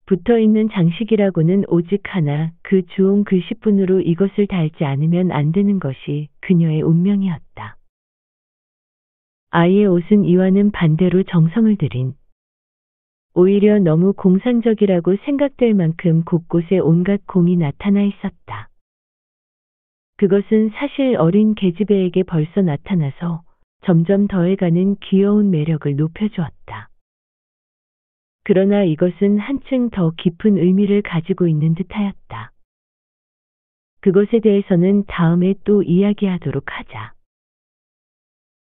붙어있는 장식이라고는 오직 하나, 그 주홍 글씨뿐으로 이것을 달지 않으면 안 되는 것이 그녀의 운명이었다. 아이의 옷은 이와는 반대로 정성을 들인, 오히려 너무 공상적이라고 생각될 만큼 곳곳에 온갖 공이 나타나 있었다. 그것은 사실 어린 계집애에게 벌써 나타나서 점점 더해가는 귀여운 매력을 높여주었다. 그러나 이것은 한층 더 깊은 의미를 가지고 있는 듯하였다. 그것에 대해서는 다음에 또 이야기하도록 하자.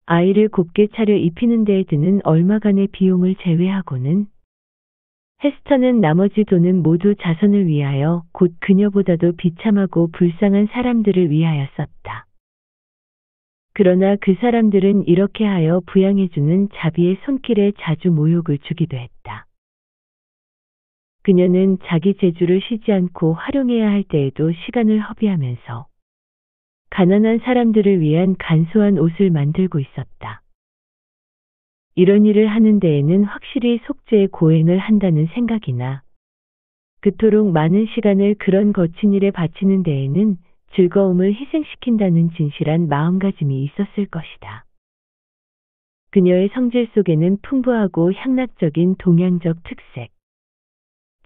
아이를 곱게 차려 입히는 데에 드는 얼마간의 비용을 제외하고는 헤스터는 나머지 돈은 모두 자선을 위하여 곧 그녀보다도 비참하고 불쌍한 사람들을 위하여 썼다. 그러나 그 사람들은 이렇게 하여 부양해주는 자비의 손길에 자주 모욕을 주기도 했다. 그녀는 자기 재주를 쉬지 않고 활용해야 할 때에도 시간을 허비하면서 가난한 사람들을 위한 간소한 옷을 만들고 있었다. 이런 일을 하는 데에는 확실히 속죄의 고행을 한다는 생각이나 그토록 많은 시간을 그런 거친 일에 바치는 데에는 즐거움을 희생시킨다는 진실한 마음가짐이 있었을 것이다. 그녀의 성질 속에는 풍부하고 향락적인 동양적 특색,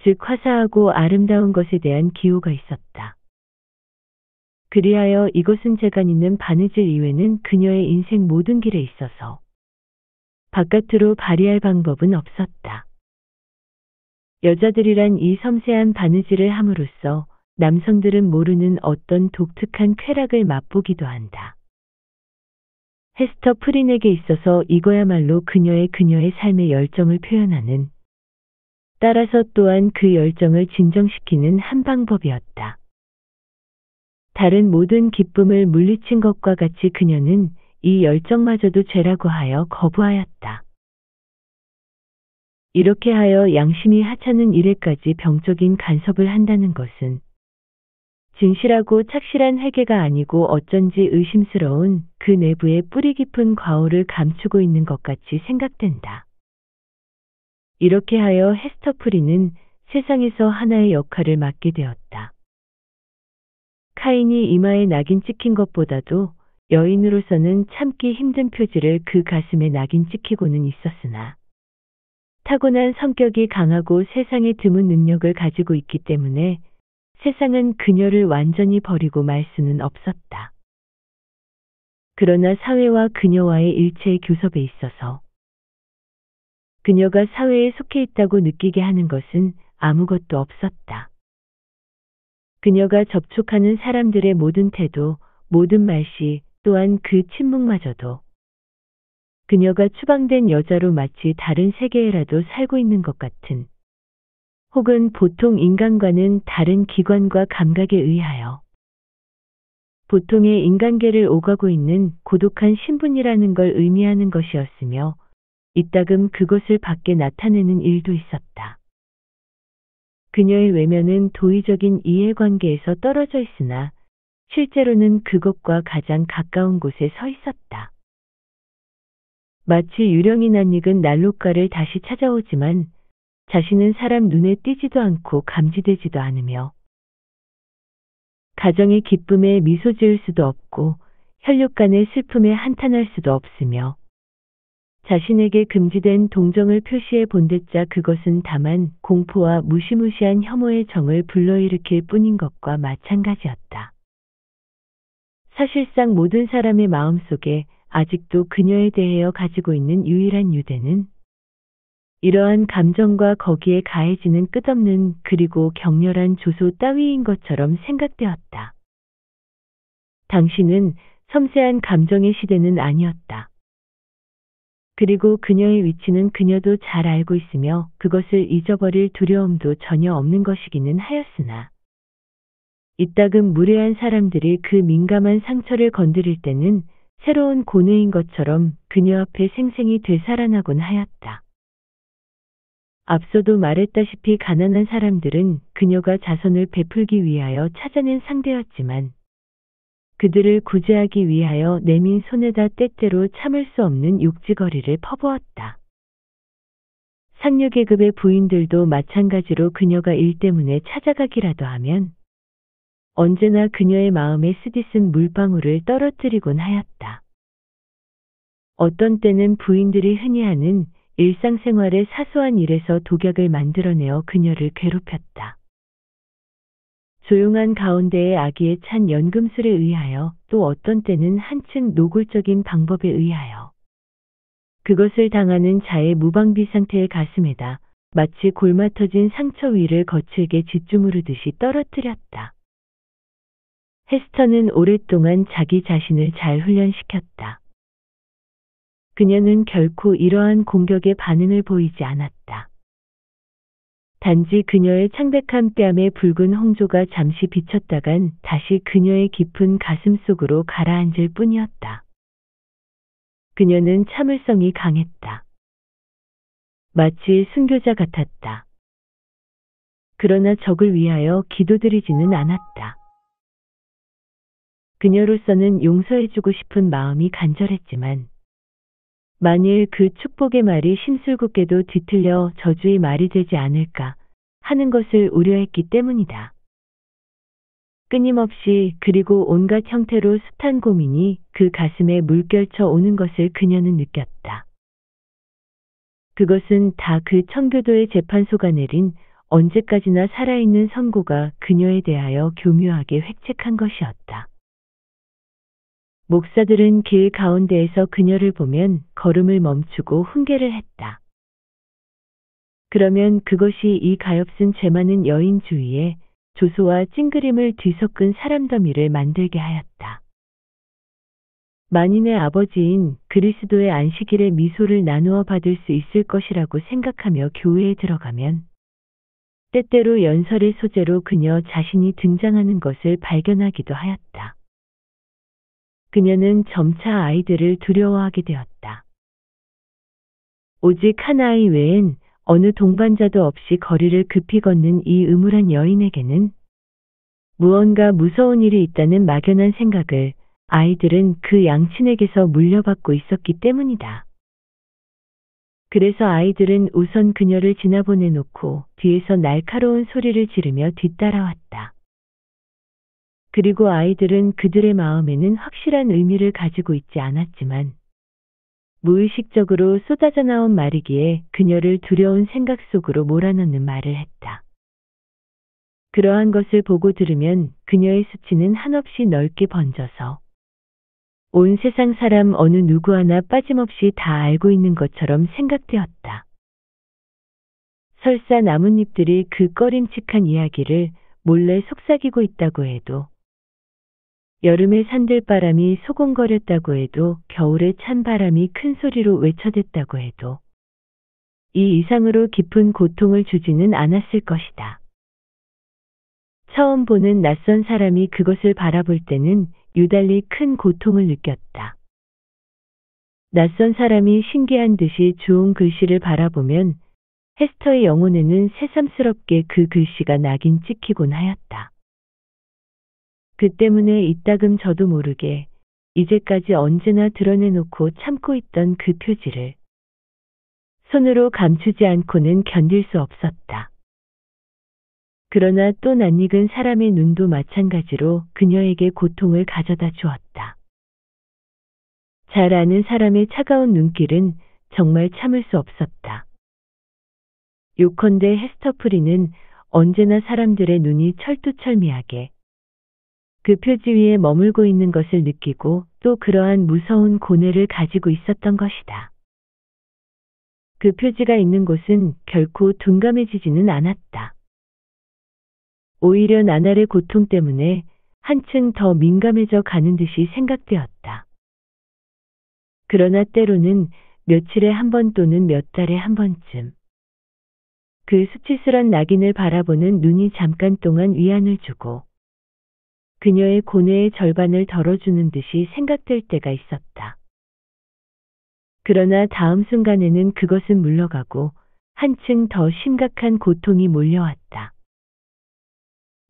즉 화사하고 아름다운 것에 대한 기호가 있었다. 그리하여 이곳은 재간 있는 바느질 이외는 그녀의 인생 모든 길에 있어서 바깥으로 발휘할 방법은 없었다. 여자들이란 이 섬세한 바느질을 함으로써 남성들은 모르는 어떤 독특한 쾌락을 맛보기도 한다. 헤스터 프린에게 있어서 이거야말로 그녀의 삶의 열정을 표현하는, 따라서 또한 그 열정을 진정시키는 한 방법이었다. 다른 모든 기쁨을 물리친 것과 같이 그녀는 이 열정마저도 죄라고 하여 거부하였다. 이렇게 하여 양심이 하찮은 일에까지 병적인 간섭을 한다는 것은 진실하고 착실한 회개가 아니고 어쩐지 의심스러운 그 내부의 뿌리 깊은 과오를 감추고 있는 것 같이 생각된다. 이렇게 하여 헤스터 프리는 세상에서 하나의 역할을 맡게 되었다. 카인이 이마에 낙인 찍힌 것보다도 여인으로서는 참기 힘든 표지를 그 가슴에 낙인 찍히고는 있었으나 타고난 성격이 강하고 세상에 드문 능력을 가지고 있기 때문에 세상은 그녀를 완전히 버리고 말 수는 없었다. 그러나 사회와 그녀와의 일체의 교섭에 있어서 그녀가 사회에 속해 있다고 느끼게 하는 것은 아무것도 없었다. 그녀가 접촉하는 사람들의 모든 태도, 모든 말씨, 또한 그 침묵마저도 그녀가 추방된 여자로 마치 다른 세계에라도 살고 있는 것 같은, 혹은 보통 인간과는 다른 기관과 감각에 의하여 보통의 인간계를 오가고 있는 고독한 신분이라는 걸 의미하는 것이었으며, 이따금 그것을 밖에 나타내는 일도 있었다. 그녀의 외면은 도의적인 이해관계에서 떨어져 있으나 실제로는 그것과 가장 가까운 곳에 서 있었다. 마치 유령이 낯익은 난로가를 다시 찾아오지만 자신은 사람 눈에 띄지도 않고 감지되지도 않으며 가정의 기쁨에 미소 지을 수도 없고 혈육간의 슬픔에 한탄할 수도 없으며 자신에게 금지된 동정을 표시해 본댔자 그것은 다만 공포와 무시무시한 혐오의 정을 불러일으킬 뿐인 것과 마찬가지였다. 사실상 모든 사람의 마음속에 아직도 그녀에 대하여 가지고 있는 유일한 유대는 이러한 감정과 거기에 가해지는 끝없는 그리고 격렬한 조소 따위인 것처럼 생각되었다. 당신은 섬세한 감정의 시대는 아니었다. 그리고 그녀의 위치는 그녀도 잘 알고 있으며 그것을 잊어버릴 두려움도 전혀 없는 것이기는 하였으나 이따금 무례한 사람들이 그 민감한 상처를 건드릴 때는 새로운 고뇌인 것처럼 그녀 앞에 생생히 되살아나곤 하였다. 앞서도 말했다시피 가난한 사람들은 그녀가 자선을 베풀기 위하여 찾아낸 상대였지만 그들을 구제하기 위하여 내민 손에다 때때로 참을 수 없는 욕지거리를 퍼부었다. 상류계급의 부인들도 마찬가지로 그녀가 일 때문에 찾아가기라도 하면 언제나 그녀의 마음에 쓰디쓴 물방울을 떨어뜨리곤 하였다. 어떤 때는 부인들이 흔히 하는 일상생활의 사소한 일에서 독약을 만들어내어 그녀를 괴롭혔다. 조용한 가운데의 아기에 찬 연금술에 의하여, 또 어떤 때는 한층 노골적인 방법에 의하여 그것을 당하는 자의 무방비 상태의 가슴에다 마치 골마터진 상처 위를 거칠게 짓주무르듯이 떨어뜨렸다. 헤스터는 오랫동안 자기 자신을 잘 훈련시켰다. 그녀는 결코 이러한 공격에 반응을 보이지 않았다. 단지 그녀의 창백한 뺨에 붉은 홍조가 잠시 비쳤다간 다시 그녀의 깊은 가슴 속으로 가라앉을 뿐이었다. 그녀는 참을성이 강했다. 마치 순교자 같았다. 그러나 적을 위하여 기도드리지는 않았다. 그녀로서는 용서해주고 싶은 마음이 간절했지만 만일 그 축복의 말이 심술궂게도 뒤틀려 저주의 말이 되지 않을까 하는 것을 우려했기 때문이다. 끊임없이 그리고 온갖 형태로 숱한 고민이 그 가슴에 물결쳐 오는 것을 그녀는 느꼈다. 그것은 다 그 청교도의 재판소가 내린 언제까지나 살아있는 선고가 그녀에 대하여 교묘하게 획책한 것이었다. 목사들은 길 가운데에서 그녀를 보면 걸음을 멈추고 훈계를 했다. 그러면 그것이 이 가엾은 죄 많은 여인 주위에 조소와 찡그림을 뒤섞은 사람 더미를 만들게 하였다. 만인의 아버지인 그리스도의 안식일에 미소를 나누어 받을 수 있을 것이라고 생각하며 교회에 들어가면 때때로 연설의 소재로 그녀 자신이 등장하는 것을 발견하기도 하였다. 그녀는 점차 아이들을 두려워하게 되었다. 오직 한 아이 외엔 어느 동반자도 없이 거리를 급히 걷는 이 음울한 여인에게는 무언가 무서운 일이 있다는 막연한 생각을 아이들은 그 양친에게서 물려받고 있었기 때문이다. 그래서 아이들은 우선 그녀를 지나보내놓고 뒤에서 날카로운 소리를 지르며 뒤따라왔다. 그리고 아이들은 그들의 마음에는 확실한 의미를 가지고 있지 않았지만 무의식적으로 쏟아져 나온 말이기에 그녀를 두려운 생각 속으로 몰아넣는 말을 했다. 그러한 것을 보고 들으면 그녀의 수치는 한없이 넓게 번져서 온 세상 사람 어느 누구 하나 빠짐없이 다 알고 있는 것처럼 생각되었다. 설사 나뭇잎들이 그 꺼림칙한 이야기를 몰래 속삭이고 있다고 해도, 여름에 산들바람이 소곤거렸다고 해도, 겨울에 찬바람이 큰 소리로 외쳐댔다고 해도 이 이상으로 깊은 고통을 주지는 않았을 것이다. 처음 보는 낯선 사람이 그것을 바라볼 때는 유달리 큰 고통을 느꼈다. 낯선 사람이 신기한 듯이 주운 글씨를 바라보면 헤스터의 영혼에는 새삼스럽게 그 글씨가 낙인 찍히곤 하였다. 그 때문에 이따금 저도 모르게 이제까지 언제나 드러내놓고 참고 있던 그 표지를 손으로 감추지 않고는 견딜 수 없었다. 그러나 또 낯익은 사람의 눈도 마찬가지로 그녀에게 고통을 가져다 주었다. 잘 아는 사람의 차가운 눈길은 정말 참을 수 없었다. 요컨대 헤스터프리는 언제나 사람들의 눈이 철두철미하게 그 표지 위에 머물고 있는 것을 느끼고 또 그러한 무서운 고뇌를 가지고 있었던 것이다. 그 표지가 있는 곳은 결코 둔감해지지는 않았다. 오히려 나날의 고통 때문에 한층 더 민감해져 가는 듯이 생각되었다. 그러나 때로는 며칠에 한 번 또는 몇 달에 한 번쯤 그 수치스런 낙인을 바라보는 눈이 잠깐 동안 위안을 주고 그녀의 고뇌의 절반을 덜어주는 듯이 생각될 때가 있었다. 그러나 다음 순간에는 그것은 물러가고 한층 더 심각한 고통이 몰려왔다.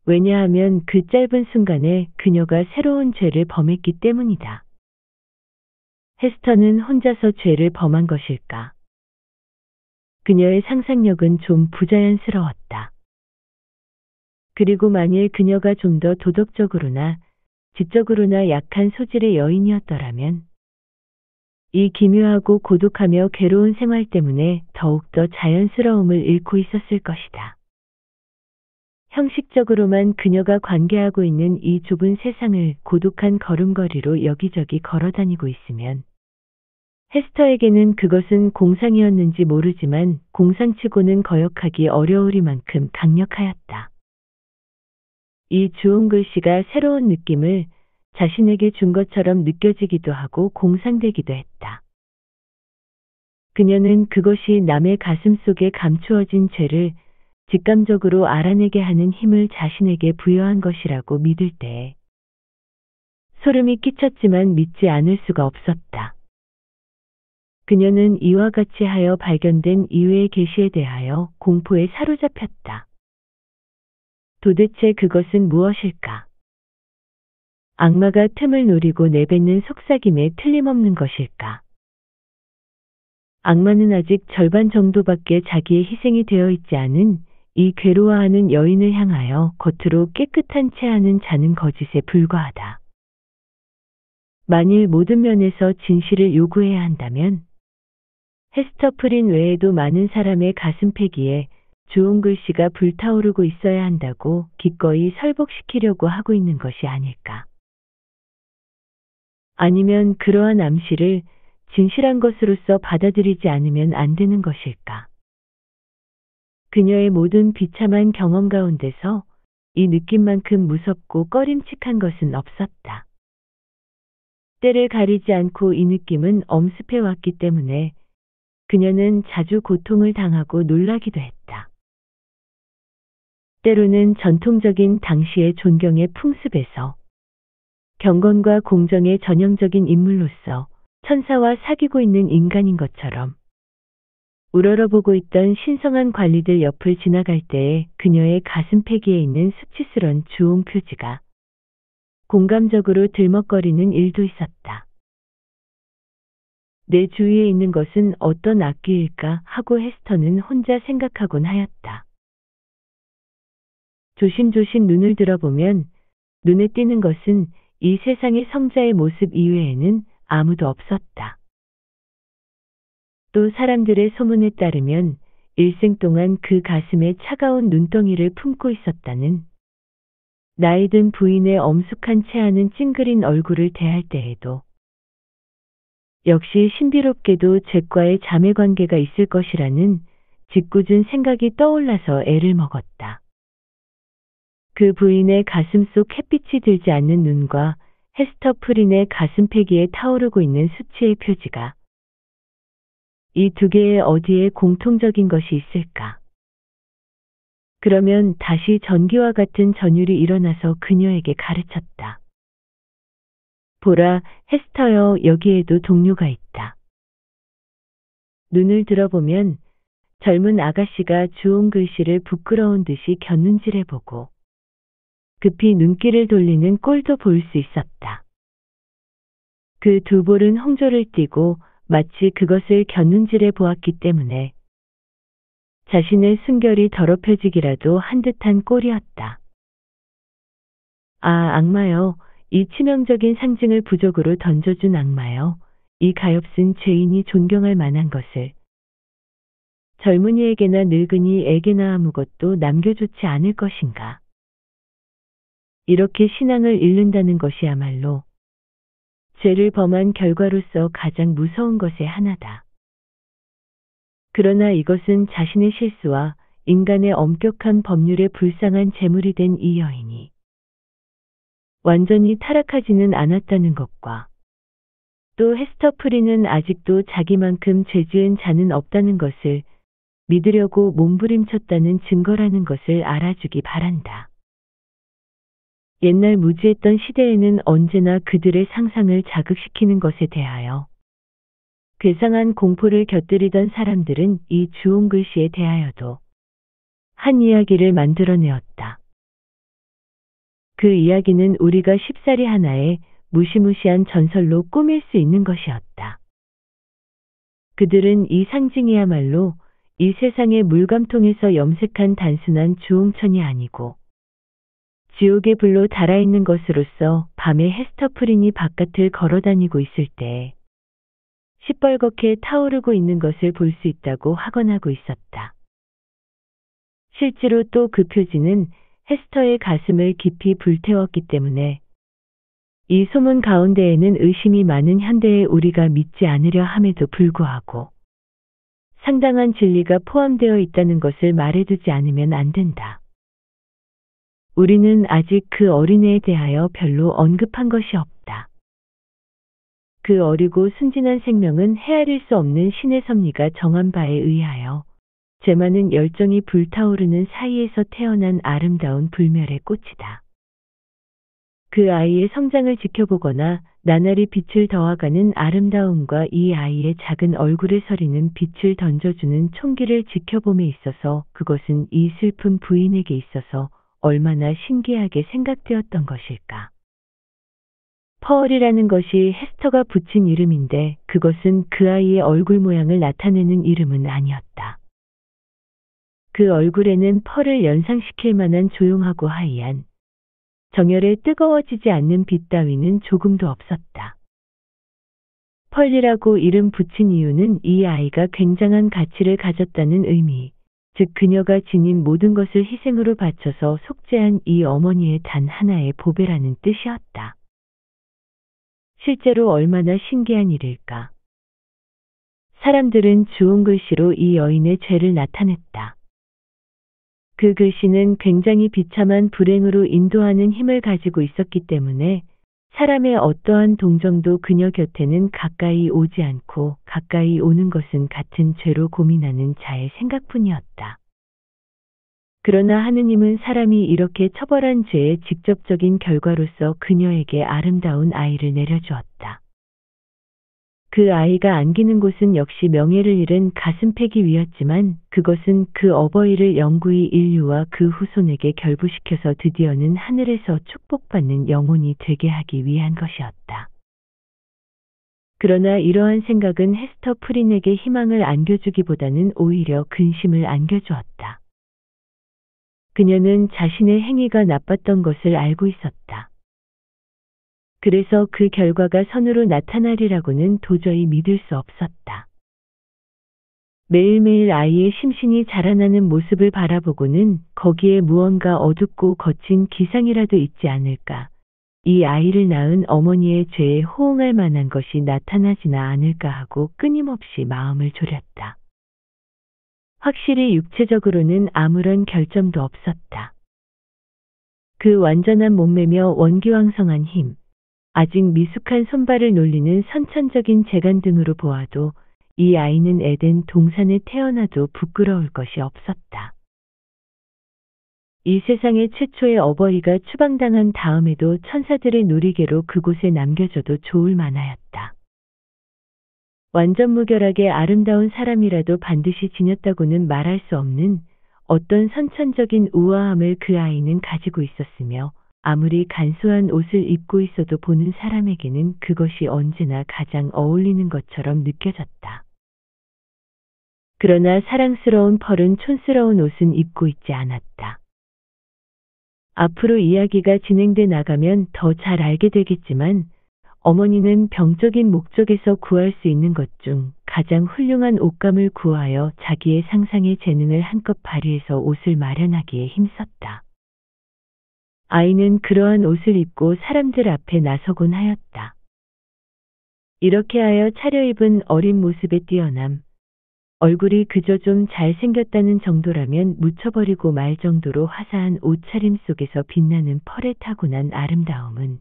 왜냐하면 그 짧은 순간에 그녀가 새로운 죄를 범했기 때문이다. 헤스터는 혼자서 죄를 범한 것일까? 그녀의 상상력은 좀 부자연스러웠다. 그리고 만일 그녀가 좀 더 도덕적으로나 지적으로나 약한 소질의 여인이었더라면 이 기묘하고 고독하며 괴로운 생활 때문에 더욱더 자연스러움을 잃고 있었을 것이다. 형식적으로만 그녀가 관계하고 있는 이 좁은 세상을 고독한 걸음걸이로 여기저기 걸어다니고 있으면 헤스터에게는 그것은 공상이었는지 모르지만 공상치고는 거역하기 어려우리만큼 강력하였다. 이 주홍 글씨가 새로운 느낌을 자신에게 준 것처럼 느껴지기도 하고 공상되기도 했다. 그녀는 그것이 남의 가슴 속에 감추어진 죄를 직감적으로 알아내게 하는 힘을 자신에게 부여한 것이라고 믿을 때에 소름이 끼쳤지만 믿지 않을 수가 없었다. 그녀는 이와 같이 하여 발견된 이외의 계시에 대하여 공포에 사로잡혔다. 도대체 그것은 무엇일까? 악마가 틈을 노리고 내뱉는 속삭임에 틀림없는 것일까? 악마는 아직 절반 정도밖에 자기의 희생이 되어 있지 않은 이 괴로워하는 여인을 향하여 겉으로 깨끗한 채 하는 자는 거짓에 불과하다. 만일 모든 면에서 진실을 요구해야 한다면 헤스터 프린 외에도 많은 사람의 가슴패기에 주홍 글씨가 불타오르고 있어야 한다고 기꺼이 설복시키려고 하고 있는 것이 아닐까. 아니면 그러한 암시를 진실한 것으로서 받아들이지 않으면 안 되는 것일까. 그녀의 모든 비참한 경험 가운데서 이 느낌만큼 무섭고 꺼림칙한 것은 없었다. 때를 가리지 않고 이 느낌은 엄습해왔기 때문에 그녀는 자주 고통을 당하고 놀라기도 했다. 때로는 전통적인 당시의 존경의 풍습에서 경건과 공정의 전형적인 인물로서 천사와 사귀고 있는 인간인 것처럼 우러러보고 있던 신성한 관리들 옆을 지나갈 때에 그녀의 가슴패기에 있는 수치스런 주홍 표지가 공감적으로 들먹거리는 일도 있었다. 내 주위에 있는 것은 어떤 악기일까 하고 헤스터는 혼자 생각하곤 하였다. 조심조심 눈을 들어보면 눈에 띄는 것은 이 세상의 성자의 모습 이외에는 아무도 없었다. 또 사람들의 소문에 따르면 일생 동안 그 가슴에 차가운 눈덩이를 품고 있었다는 나이든 부인의 엄숙한 채하는 찡그린 얼굴을 대할 때에도 역시 신비롭게도 잭과의 자매관계가 있을 것이라는 짓궂은 생각이 떠올라서 애를 먹었다. 그 부인의 가슴 속 햇빛이 들지 않는 눈과 헤스터 프린의 가슴패기에 타오르고 있는 수치의 표지가 이 두 개의 어디에 공통적인 것이 있을까? 그러면 다시 전기와 같은 전율이 일어나서 그녀에게 가르쳤다. 보라, 헤스터여, 여기에도 동료가 있다. 눈을 들어보면 젊은 아가씨가 주홍 글씨를 부끄러운 듯이 곁눈질해보고 급히 눈길을 돌리는 꼴도 볼 수 있었다. 그 두 볼은 홍조를 띠고 마치 그것을 곁눈질해 보았기 때문에 자신의 순결이 더럽혀지기라도 한 듯한 꼴이었다. 아, 악마여, 이 치명적인 상징을 부적으로 던져준 악마여, 이 가엾은 죄인이 존경할 만한 것을 젊은이에게나 늙은이에게나 아무것도 남겨놓지 않을 것인가. 이렇게 신앙을 잃는다는 것이야말로 죄를 범한 결과로서 가장 무서운 것의 하나다. 그러나 이것은 자신의 실수와 인간의 엄격한 법률에 불쌍한 제물이 된 이 여인이 완전히 타락하지는 않았다는 것과 또 헤스터 프린은 아직도 자기만큼 죄지은 자는 없다는 것을 믿으려고 몸부림쳤다는 증거라는 것을 알아주기 바란다. 옛날 무지했던 시대에는 언제나 그들의 상상을 자극시키는 것에 대하여 괴상한 공포를 곁들이던 사람들은 이 주홍 글씨에 대하여도 한 이야기를 만들어내었다. 그 이야기는 우리가 쉽사리 하나의 무시무시한 전설로 꾸밀 수 있는 것이었다. 그들은 이 상징이야말로 이 세상의 물감통에서 염색한 단순한 주홍천이 아니고 지옥의 불로 달아있는 것으로서 밤에 헤스터 프린이 바깥을 걸어다니고 있을 때 시뻘겋게 타오르고 있는 것을 볼 수 있다고 확언하고 있었다. 실제로 또 그 표지는 헤스터의 가슴을 깊이 불태웠기 때문에 이 소문 가운데에는 의심이 많은 현대의 우리가 믿지 않으려 함에도 불구하고 상당한 진리가 포함되어 있다는 것을 말해두지 않으면 안 된다. 우리는 아직 그 어린애에 대하여 별로 언급한 것이 없다. 그 어리고 순진한 생명은 헤아릴 수 없는 신의 섭리가 정한 바에 의하여 제 많은 열정이 불타오르는 사이에서 태어난 아름다운 불멸의 꽃이다. 그 아이의 성장을 지켜보거나 나날이 빛을 더하가는 아름다움과 이 아이의 작은 얼굴에 서리는 빛을 던져주는 총기를 지켜봄에 있어서 그것은 이 슬픈 부인에게 있어서 얼마나 신기하게 생각되었던 것일까. 펄이라는 것이 헤스터가 붙인 이름인데 그것은 그 아이의 얼굴 모양을 나타내는 이름은 아니었다. 그 얼굴에는 펄을 연상시킬 만한 조용하고 하이한 정열에 뜨거워지지 않는 빛 따위는 조금도 없었다. 펄이라고 이름 붙인 이유는 이 아이가 굉장한 가치를 가졌다는 의미, 즉 그녀가 지닌 모든 것을 희생으로 바쳐서 속죄한 이 어머니의 단 하나의 보배라는 뜻이었다. 실제로 얼마나 신기한 일일까. 사람들은 주홍 글씨로 이 여인의 죄를 나타냈다. 그 글씨는 굉장히 비참한 불행으로 인도하는 힘을 가지고 있었기 때문에 사람의 어떠한 동정도 그녀 곁에는 가까이 오지 않고 가까이 오는 것은 같은 죄로 고민하는 자의 생각뿐이었다. 그러나 하느님은 사람이 이렇게 처벌한 죄의 직접적인 결과로서 그녀에게 아름다운 아이를 내려주었다. 그 아이가 안기는 곳은 역시 명예를 잃은 가슴패기 위였지만 그것은 그 어버이를 영구히 인류와 그 후손에게 결부시켜서 드디어는 하늘에서 축복받는 영혼이 되게 하기 위한 것이었다. 그러나 이러한 생각은 헤스터 프린에게 희망을 안겨주기보다는 오히려 근심을 안겨주었다. 그녀는 자신의 행위가 나빴던 것을 알고 있었다. 그래서 그 결과가 선으로 나타나리라고는 도저히 믿을 수 없었다. 매일매일 아이의 심신이 자라나는 모습을 바라보고는 거기에 무언가 어둡고 거친 기상이라도 있지 않을까, 이 아이를 낳은 어머니의 죄에 호응할 만한 것이 나타나지나 않을까 하고 끊임없이 마음을 졸였다. 확실히 육체적으로는 아무런 결점도 없었다. 그 완전한 몸매며 원기왕성한 힘, 아직 미숙한 손발을 놀리는 선천적인 재간 등으로 보아도 이 아이는 에덴 동산에 태어나도 부끄러울 것이 없었다. 이 세상의 최초의 어버이가 추방당한 다음에도 천사들의 놀이개로 그곳에 남겨져도 좋을 만하였다. 완전 무결하게 아름다운 사람이라도 반드시 지녔다고는 말할 수 없는 어떤 선천적인 우아함을 그 아이는 가지고 있었으며 아무리 간소한 옷을 입고 있어도 보는 사람에게는 그것이 언제나 가장 어울리는 것처럼 느껴졌다. 그러나 사랑스러운 펄은 촌스러운 옷은 입고 있지 않았다. 앞으로 이야기가 진행돼 나가면 더 잘 알게 되겠지만 어머니는 병적인 목적에서 구할 수 있는 것 중 가장 훌륭한 옷감을 구하여 자기의 상상의 재능을 한껏 발휘해서 옷을 마련하기에 힘썼다. 아이는 그러한 옷을 입고 사람들 앞에 나서곤 하였다. 이렇게 하여 차려입은 어린 모습의 뛰어남, 얼굴이 그저 좀 잘생겼다는 정도라면 묻혀버리고 말 정도로 화사한 옷차림 속에서 빛나는 펄의 타고난 아름다움은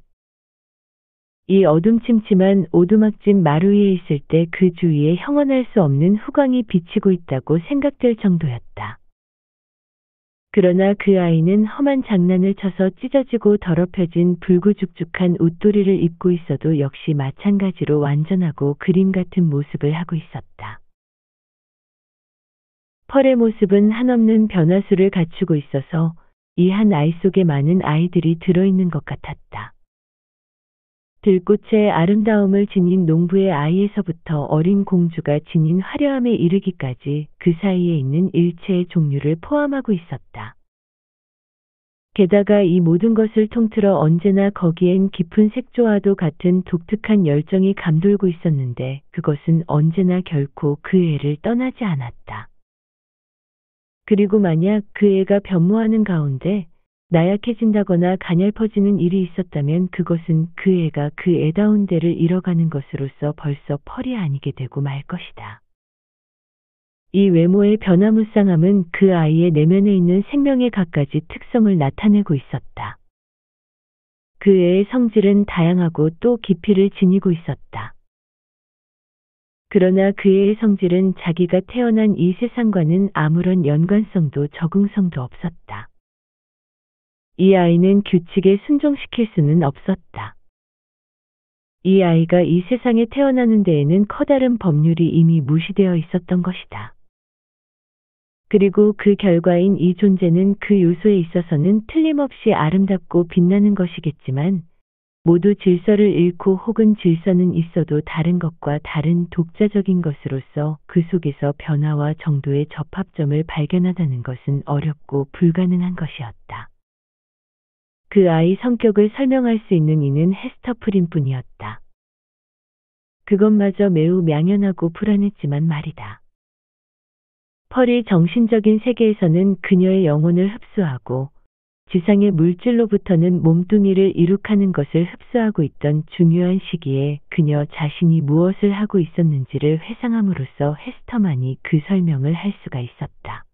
이 어둠침침한 오두막집 마루 위에 있을 때 그 주위에 형언할 수 없는 후광이 비치고 있다고 생각될 정도였다. 그러나 그 아이는 험한 장난을 쳐서 찢어지고 더럽혀진 불구죽죽한 웃도리를 입고 있어도 역시 마찬가지로 완전하고 그림 같은 모습을 하고 있었다. 펄의 모습은 한없는 변화수를 갖추고 있어서 이 한 아이 속에 많은 아이들이 들어있는 것 같았다. 들꽃의 아름다움을 지닌 농부의 아이에서부터 어린 공주가 지닌 화려함에 이르기까지 그 사이에 있는 일체의 종류를 포함하고 있었다. 게다가 이 모든 것을 통틀어 언제나 거기엔 깊은 색조와도 같은 독특한 열정이 감돌고 있었는데 그것은 언제나 결코 그 애를 떠나지 않았다. 그리고 만약 그 애가 변모하는 가운데 나약해진다거나 가냘퍼지는 일이 있었다면 그것은 그 애가 그 애다운 데를 잃어가는 것으로서 벌써 펄이 아니게 되고 말 것이다. 이 외모의 변화무쌍함은 그 아이의 내면에 있는 생명의 갖가지 특성을 나타내고 있었다. 그 애의 성질은 다양하고 또 깊이를 지니고 있었다. 그러나 그 애의 성질은 자기가 태어난 이 세상과는 아무런 연관성도 적응성도 없었다. 이 아이는 규칙에 순종시킬 수는 없었다. 이 아이가 이 세상에 태어나는 데에는 커다란 법률이 이미 무시되어 있었던 것이다. 그리고 그 결과인 이 존재는 그 요소에 있어서는 틀림없이 아름답고 빛나는 것이겠지만 모두 질서를 잃고 혹은 질서는 있어도 다른 것과 다른 독자적인 것으로서 그 속에서 변화와 정도의 접합점을 발견하다는 것은 어렵고 불가능한 것이었다. 그 아이 성격을 설명할 수 있는 이는 헤스터 프린뿐이었다. 그것마저 매우 명연하고 불안했지만 말이다. 펄이 정신적인 세계에서는 그녀의 영혼을 흡수하고 지상의 물질로부터는 몸뚱이를 이룩하는 것을 흡수하고 있던 중요한 시기에 그녀 자신이 무엇을 하고 있었는지를 회상함으로써 헤스터만이 그 설명을 할 수가 있었다.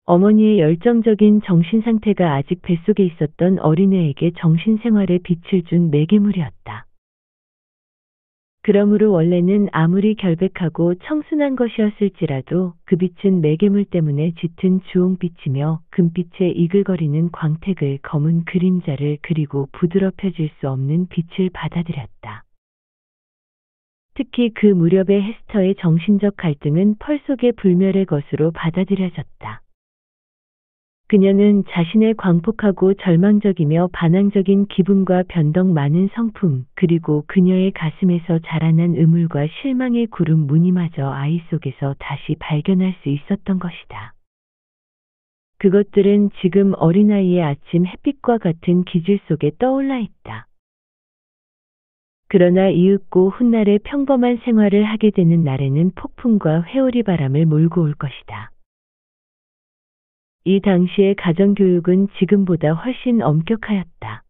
어머니의 열정적인 정신 상태가 아직 뱃속에 있었던 어린애에게 정신생활에 빛을 준 매개물이었다. 그러므로 원래는 아무리 결백하고 청순한 것이었을지라도 그 빛은 매개물 때문에 짙은 주홍빛이며 금빛에 이글거리는 광택을 검은 그림자를 그리고 부드럽혀질 수 없는 빛을 받아들였다. 특히 그 무렵의 헤스터의 정신적 갈등은 펄 속의 불멸의 것으로 받아들여졌다. 그녀는 자신의 광폭하고 절망적이며 반항적인 기분과 변덕 많은 성품, 그리고 그녀의 가슴에서 자라난 음울과 실망의 구름 무늬마저 아이 속에서 다시 발견할 수 있었던 것이다. 그것들은 지금 어린아이의 아침 햇빛과 같은 기질 속에 떠올라 있다. 그러나 이윽고 훗날에 평범한 생활을 하게 되는 날에는 폭풍과 회오리 바람을 몰고 올 것이다. 이 당시의 가정교육은 지금보다 훨씬 엄격하였다.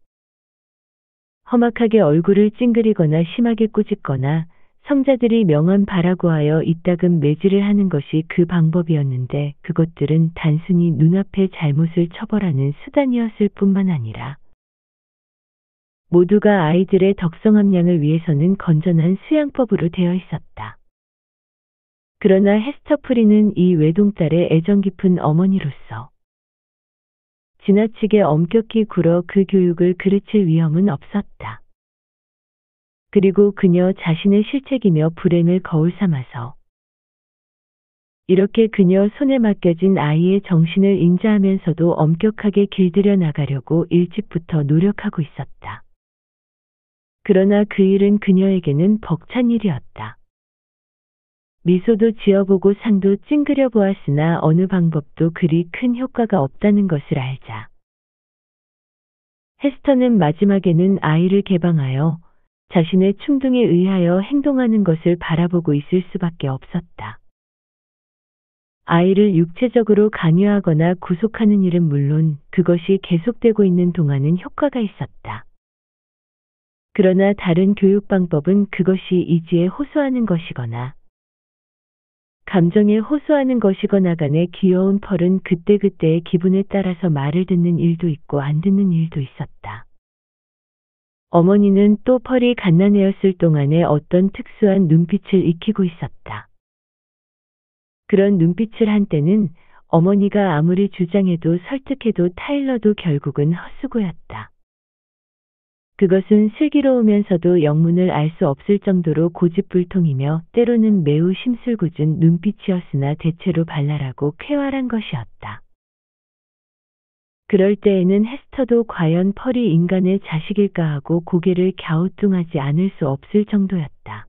험악하게 얼굴을 찡그리거나 심하게 꾸짖거나 성자들이 명언 바라고 하여 이따금 매질을 하는 것이 그 방법이었는데 그것들은 단순히 눈앞의 잘못을 처벌하는 수단이었을 뿐만 아니라 모두가 아이들의 덕성 함량을 위해서는 건전한 수양법으로 되어 있었다. 그러나 헤스터 프리는 이 외동딸의 애정 깊은 어머니로서 지나치게 엄격히 굴어 그 교육을 그르칠 위험은 없었다. 그리고 그녀 자신의 실책이며 불행을 거울 삼아서 이렇게 그녀 손에 맡겨진 아이의 정신을 인자하면서도 엄격하게 길들여 나가려고 일찍부터 노력하고 있었다. 그러나 그 일은 그녀에게는 벅찬 일이었다. 미소도 지어보고 상도 찡그려 보았으나 어느 방법도 그리 큰 효과가 없다는 것을 알자. 헤스터는 마지막에는 아이를 개방하여 자신의 충동에 의하여 행동하는 것을 바라보고 있을 수밖에 없었다. 아이를 육체적으로 강요하거나 구속하는 일은 물론 그것이 계속되고 있는 동안은 효과가 있었다. 그러나 다른 교육 방법은 그것이 이지에 호소하는 것이거나 감정에 호소하는 것이거나 간에 귀여운 펄은 그때그때의 기분에 따라서 말을 듣는 일도 있고 안 듣는 일도 있었다. 어머니는 또 펄이 갓난애였을 동안에 어떤 특수한 눈빛을 익히고 있었다. 그런 눈빛을 한때는 어머니가 아무리 주장해도 설득해도 타일러도 결국은 헛수고였다. 그것은 슬기로우면서도 영문을 알 수 없을 정도로 고집불통이며 때로는 매우 심술궂은 눈빛이었으나 대체로 발랄하고 쾌활한 것이었다. 그럴 때에는 헤스터도 과연 펄이 인간의 자식일까 하고 고개를 갸우뚱하지 않을 수 없을 정도였다.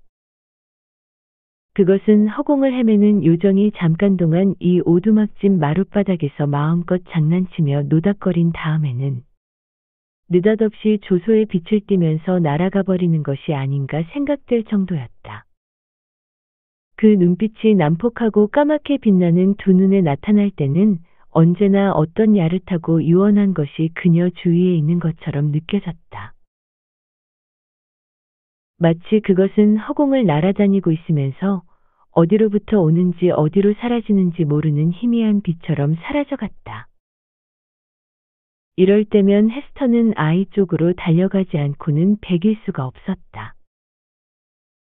그것은 허공을 헤매는 요정이 잠깐 동안 이 오두막집 마룻바닥에서 마음껏 장난치며 노닥거린 다음에는 느닷없이 조소의 빛을 띠면서 날아가 버리는 것이 아닌가 생각될 정도였다. 그 눈빛이 난폭하고 까맣게 빛나는 두 눈에 나타날 때는 언제나 어떤 야릇하고 유언한 것이 그녀 주위에 있는 것처럼 느껴졌다. 마치 그것은 허공을 날아다니고 있으면서 어디로부터 오는지 어디로 사라지는지 모르는 희미한 빛처럼 사라져갔다. 이럴 때면 헤스터는 아이 쪽으로 달려가지 않고는 베길 수가 없었다.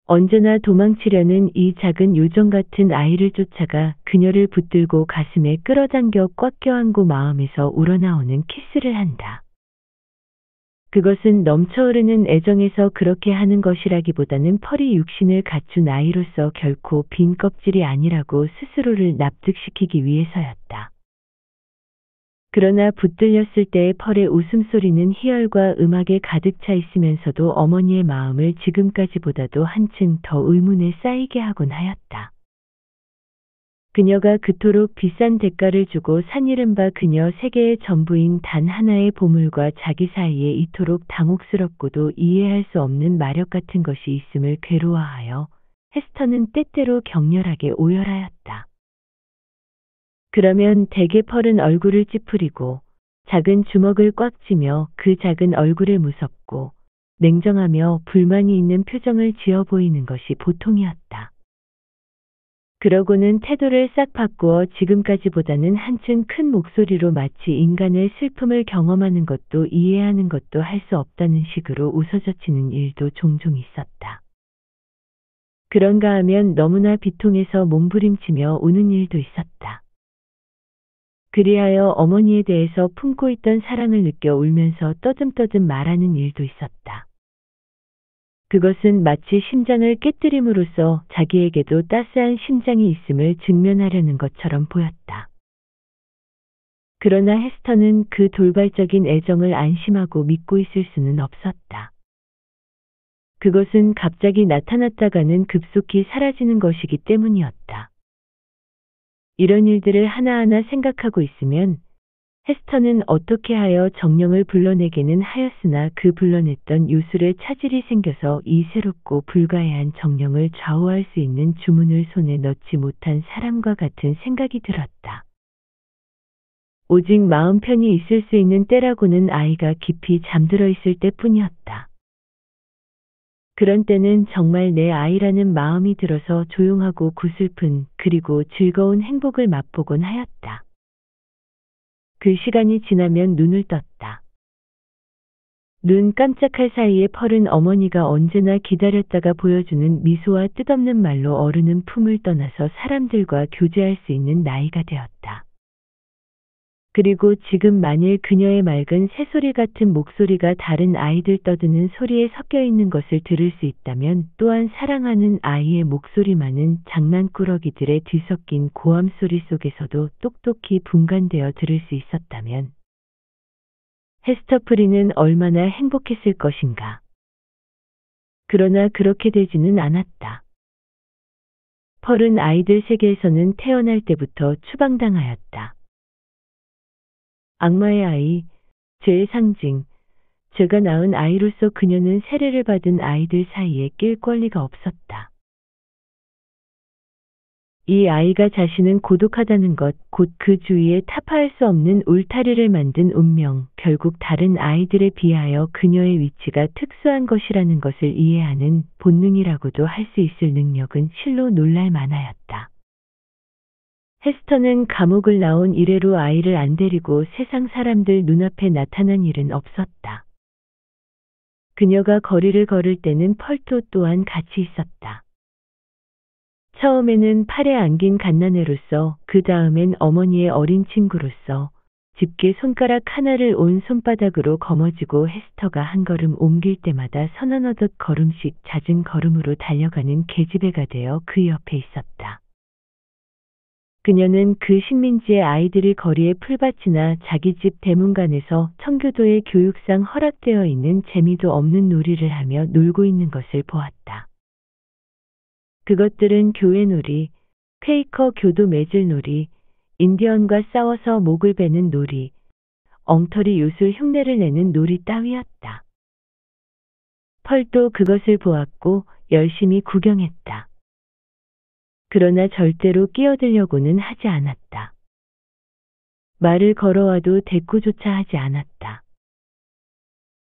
언제나 도망치려는 이 작은 요정 같은 아이를 쫓아가 그녀를 붙들고 가슴에 끌어당겨 꽉 껴안고 마음에서 우러나오는 키스를 한다. 그것은 넘쳐흐르는 애정에서 그렇게 하는 것이라기보다는 펄이 육신을 갖춘 아이로서 결코 빈 껍질이 아니라고 스스로를 납득시키기 위해서였다. 그러나 붙들렸을 때의 펄의 웃음소리는 희열과 음악에 가득 차 있으면서도 어머니의 마음을 지금까지보다도 한층 더 의문에 쌓이게 하곤 하였다. 그녀가 그토록 비싼 대가를 주고 산 이른바 그녀 세계의 전부인 단 하나의 보물과 자기 사이에 이토록 당혹스럽고도 이해할 수 없는 마력 같은 것이 있음을 괴로워하여 헤스터는 때때로 격렬하게 오열하였다. 그러면 대개 펄은 얼굴을 찌푸리고 작은 주먹을 꽉 쥐며 그 작은 얼굴에 무섭고 냉정하며 불만이 있는 표정을 지어 보이는 것이 보통이었다. 그러고는 태도를 싹 바꾸어 지금까지보다는 한층 큰 목소리로 마치 인간의 슬픔을 경험하는 것도 이해하는 것도 할 수 없다는 식으로 웃어젖히는 일도 종종 있었다. 그런가 하면 너무나 비통해서 몸부림치며 우는 일도 있었다. 그리하여 어머니에 대해서 품고 있던 사랑을 느껴 울면서 떠듬떠듬 말하는 일도 있었다. 그것은 마치 심장을 깨뜨림으로써 자기에게도 따스한 심장이 있음을 증명하려는 것처럼 보였다. 그러나 헤스터는 그 돌발적인 애정을 안심하고 믿고 있을 수는 없었다. 그것은 갑자기 나타났다가는 급속히 사라지는 것이기 때문이었다. 이런 일들을 하나하나 생각하고 있으면 헤스터는 어떻게 하여 정령을 불러내기는 하였으나 그 불러냈던 요술에 차질이 생겨서 이 새롭고 불가해한 정령을 좌우할 수 있는 주문을 손에 넣지 못한 사람과 같은 생각이 들었다. 오직 마음 편히 있을 수 있는 때라고는 아이가 깊이 잠들어 있을 때뿐이었다. 그런 때는 정말 내 아이라는 마음이 들어서 조용하고 구슬픈 그리고 즐거운 행복을 맛보곤 하였다. 그 시간이 지나면 눈을 떴다. 눈 깜짝할 사이에 펄은 어머니가 언제나 기다렸다가 보여주는 미소와 뜻없는 말로 어른은 품을 떠나서 사람들과 교제할 수 있는 나이가 되었다. 그리고 지금 만일 그녀의 맑은 새소리 같은 목소리가 다른 아이들 떠드는 소리에 섞여 있는 것을 들을 수 있다면 또한 사랑하는 아이의 목소리만은 장난꾸러기들의 뒤섞인 고함 소리 속에서도 똑똑히 분간되어 들을 수 있었다면 헤스터 프리는 얼마나 행복했을 것인가. 그러나 그렇게 되지는 않았다. 펄은 아이들 세계에서는 태어날 때부터 추방당하였다. 악마의 아이, 죄의 상징, 죄가 낳은 아이로서 그녀는 세례를 받은 아이들 사이에 낄 권리가 없었다. 이 아이가 자신은 고독하다는 것, 곧 그 주위에 타파할 수 없는 울타리를 만든 운명, 결국 다른 아이들에 비하여 그녀의 위치가 특수한 것이라는 것을 이해하는 본능이라고도 할 수 있을 능력은 실로 놀랄 만하였다. 헤스터는 감옥을 나온 이래로 아이를 안 데리고 세상 사람들 눈앞에 나타난 일은 없었다. 그녀가 거리를 걸을 때는 펄도 또한 같이 있었다. 처음에는 팔에 안긴 갓난애로서, 그 다음엔 어머니의 어린 친구로서, 집게 손가락 하나를 온 손바닥으로 거머쥐고 헤스터가 한 걸음 옮길 때마다 서너너덧 걸음씩 잦은 걸음으로 달려가는 계집애가 되어 그 옆에 있었다. 그녀는 그 식민지의 아이들이 거리의 풀밭이나 자기 집 대문간에서 청교도의 교육상 허락되어 있는 재미도 없는 놀이를 하며 놀고 있는 것을 보았다. 그것들은 교회놀이, 퀘이커 교도 매질놀이, 인디언과 싸워서 목을 베는 놀이, 엉터리 요술 흉내를 내는 놀이 따위였다. 펄도 그것을 보았고 열심히 구경했다. 그러나 절대로 끼어들려고는 하지 않았다. 말을 걸어와도 대꾸조차 하지 않았다.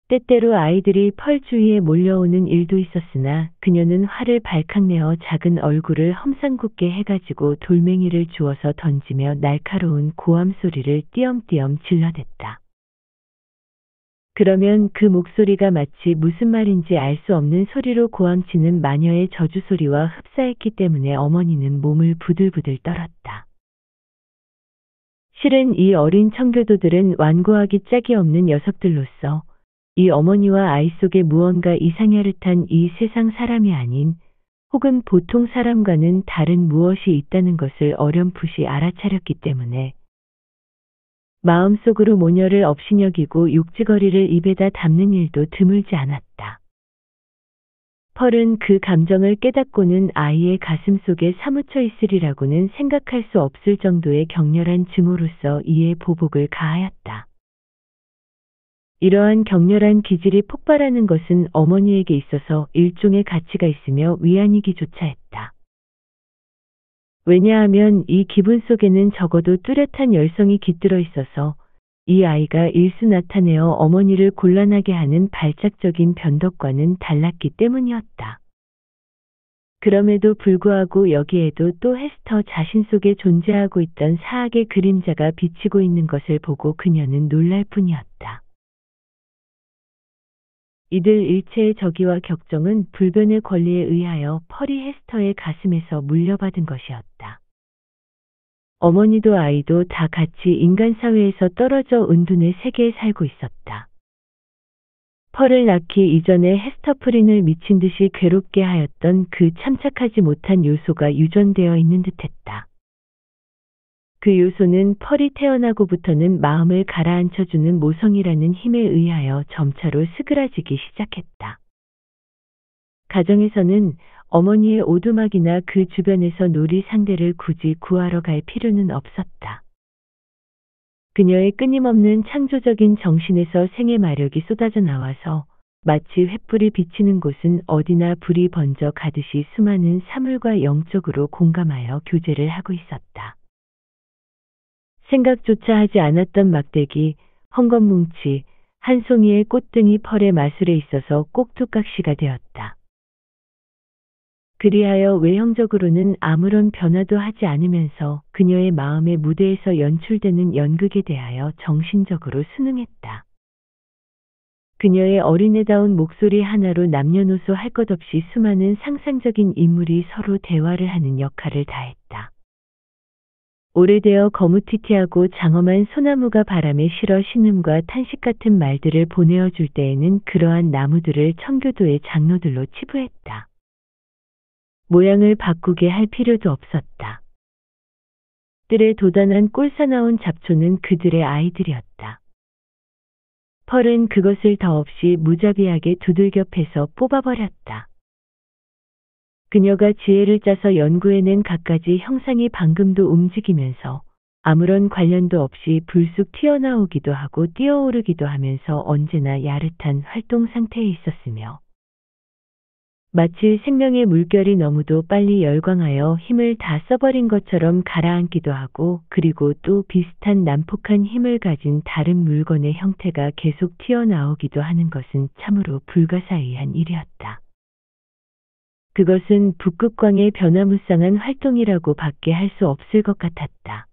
때때로 아이들이 펄 주위에 몰려오는 일도 있었으나 그녀는 화를 발칵 내어 작은 얼굴을 험상궂게 해가지고 돌멩이를 주워서 던지며 날카로운 고함 소리를 띄엄띄엄 질러댔다. 그러면 그 목소리가 마치 무슨 말인지 알 수 없는 소리로 고함치는 마녀의 저주 소리와 흡사했기 때문에 어머니는 몸을 부들부들 떨었다. 실은 이 어린 청교도들은 완고하기 짝이 없는 녀석들로서 이 어머니와 아이 속에 무언가 이상야릇한 이 세상 사람이 아닌 혹은 보통 사람과는 다른 무엇이 있다는 것을 어렴풋이 알아차렸기 때문에 마음속으로 모녀를 업신여기고 육지거리를 입에다 담는 일도 드물지 않았다. 펄은 그 감정을 깨닫고는 아이의 가슴 속에 사무쳐 있으리라고는 생각할 수 없을 정도의 격렬한 증오로서 이에 보복을 가하였다. 이러한 격렬한 기질이 폭발하는 것은 어머니에게 있어서 일종의 가치가 있으며 위안이기조차 했다. 왜냐하면 이 기분 속에는 적어도 뚜렷한 열성이 깃들어 있어서 이 아이가 일수 나타내어 어머니를 곤란하게 하는 발작적인 변덕과는 달랐기 때문이었다. 그럼에도 불구하고 여기에도 또 헤스터 자신 속에 존재하고 있던 사악의 그림자가 비치고 있는 것을 보고 그녀는 놀랄 뿐이었다. 이들 일체의 적의와 격정은 불변의 권리에 의하여 펄이 헤스터의 가슴에서 물려받은 것이었다. 어머니도 아이도 다 같이 인간 사회에서 떨어져 은둔의 세계에 살고 있었다. 펄을 낳기 이전에 헤스터 프린을 미친 듯이 괴롭게 하였던 그 참착하지 못한 요소가 유전되어 있는 듯했다. 그 요소는 펄이 태어나고부터는 마음을 가라앉혀주는 모성이라는 힘에 의하여 점차로 스그라지기 시작했다. 가정에서는 어머니의 오두막이나 그 주변에서 놀이 상대를 굳이 구하러 갈 필요는 없었다. 그녀의 끊임없는 창조적인 정신에서 생의 마력이 쏟아져 나와서 마치 횃불이 비치는 곳은 어디나 불이 번져 가듯이 수많은 사물과 영적으로 공감하여 교제를 하고 있었다. 생각조차 하지 않았던 막대기, 헝겊뭉치, 한 송이의 꽃등이 펄의 마술에 있어서 꼭두각시가 되었다. 그리하여 외형적으로는 아무런 변화도 하지 않으면서 그녀의 마음의 무대에서 연출되는 연극에 대하여 정신적으로 순응했다. 그녀의 어린애다운 목소리 하나로 남녀노소 할 것 없이 수많은 상상적인 인물이 서로 대화를 하는 역할을 다했다. 오래되어 거무튀튀하고 장엄한 소나무가 바람에 실어 신음과 탄식 같은 말들을 보내어 줄 때에는 그러한 나무들을 청교도의 장로들로 치부했다. 모양을 바꾸게 할 필요도 없었다. 뜰에 도단한 꼴사나운 잡초는 그들의 아이들이었다. 펄은 그것을 더없이 무자비하게 두들겨 패서 뽑아버렸다. 그녀가 지혜를 짜서 연구해낸 갖가지 형상이 방금도 움직이면서 아무런 관련도 없이 불쑥 튀어나오기도 하고 뛰어오르기도 하면서 언제나 야릇한 활동 상태에 있었으며 마치 생명의 물결이 너무도 빨리 열광하여 힘을 다 써버린 것처럼 가라앉기도 하고 그리고 또 비슷한 난폭한 힘을 가진 다른 물건의 형태가 계속 튀어나오기도 하는 것은 참으로 불가사의한 일이었다. 그것은 북극광의 변화무쌍한 활동이라고 밖에 할 수 없을 것 같았다.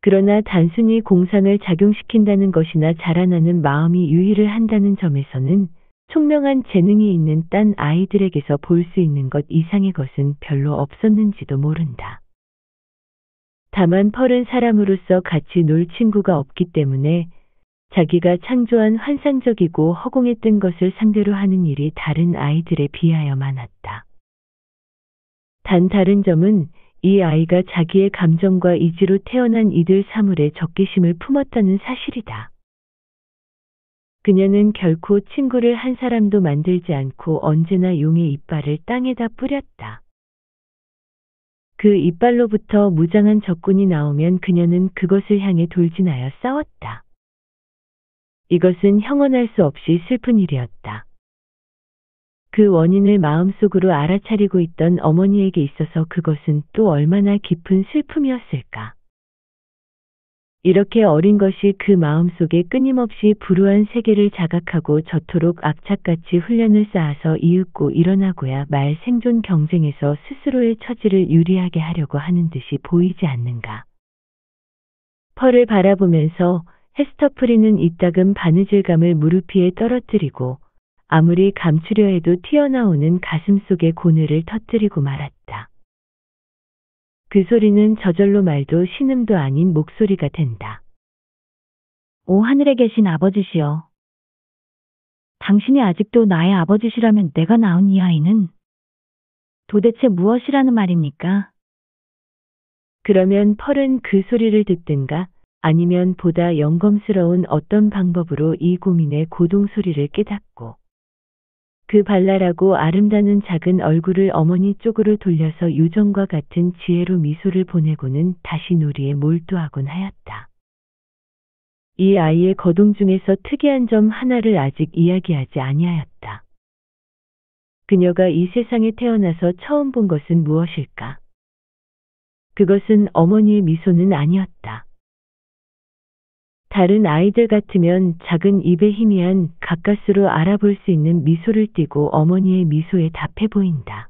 그러나 단순히 공상을 작용시킨다는 것이나 자라나는 마음이 유의를 한다는 점에서는 총명한 재능이 있는 딴 아이들에게서 볼 수 있는 것 이상의 것은 별로 없었는지도 모른다. 다만 펄은 사람으로서 같이 놀 친구가 없기 때문에 자기가 창조한 환상적이고 허공에 뜬 것을 상대로 하는 일이 다른 아이들에 비하여 많았다. 단 다른 점은 이 아이가 자기의 감정과 이지로 태어난 이들 사물에 적개심을 품었다는 사실이다. 그녀는 결코 친구를 한 사람도 만들지 않고 언제나 용의 이빨을 땅에다 뿌렸다. 그 이빨로부터 무장한 적군이 나오면 그녀는 그것을 향해 돌진하여 싸웠다. 이것은 형언할 수 없이 슬픈 일이었다. 그 원인을 마음속으로 알아차리고 있던 어머니에게 있어서 그것은 또 얼마나 깊은 슬픔이었을까. 이렇게 어린 것이 그 마음속에 끊임없이 불우한 세계를 자각하고 저토록 악착같이 훈련을 쌓아서 이윽고 일어나고야 말 생존 경쟁에서 스스로의 처지를 유리하게 하려고 하는 듯이 보이지 않는가. 펄을 바라보면서 헤스터프리는 이따금 바느질감을 무릎 위에 떨어뜨리고 아무리 감추려 해도 튀어나오는 가슴 속의 고뇌를 터뜨리고 말았다. 그 소리는 저절로 말도 신음도 아닌 목소리가 된다. 오 하늘에 계신 아버지시여. 당신이 아직도 나의 아버지시라면 내가 낳은 이 아이는 도대체 무엇이라는 말입니까? 그러면 펄은 그 소리를 듣든가 아니면 보다 영검스러운 어떤 방법으로 이 고민의 고동 소리를 깨닫고 그 발랄하고 아름다운 작은 얼굴을 어머니 쪽으로 돌려서 유정과 같은 지혜로 미소를 보내고는 다시 놀이에 몰두하곤 하였다. 이 아이의 거동 중에서 특이한 점 하나를 아직 이야기하지 아니하였다. 그녀가 이 세상에 태어나서 처음 본 것은 무엇일까? 그것은 어머니의 미소는 아니었다. 다른 아이들 같으면 작은 입에 희미한 가까스로 알아볼 수 있는 미소를 띠고 어머니의 미소에 답해 보인다.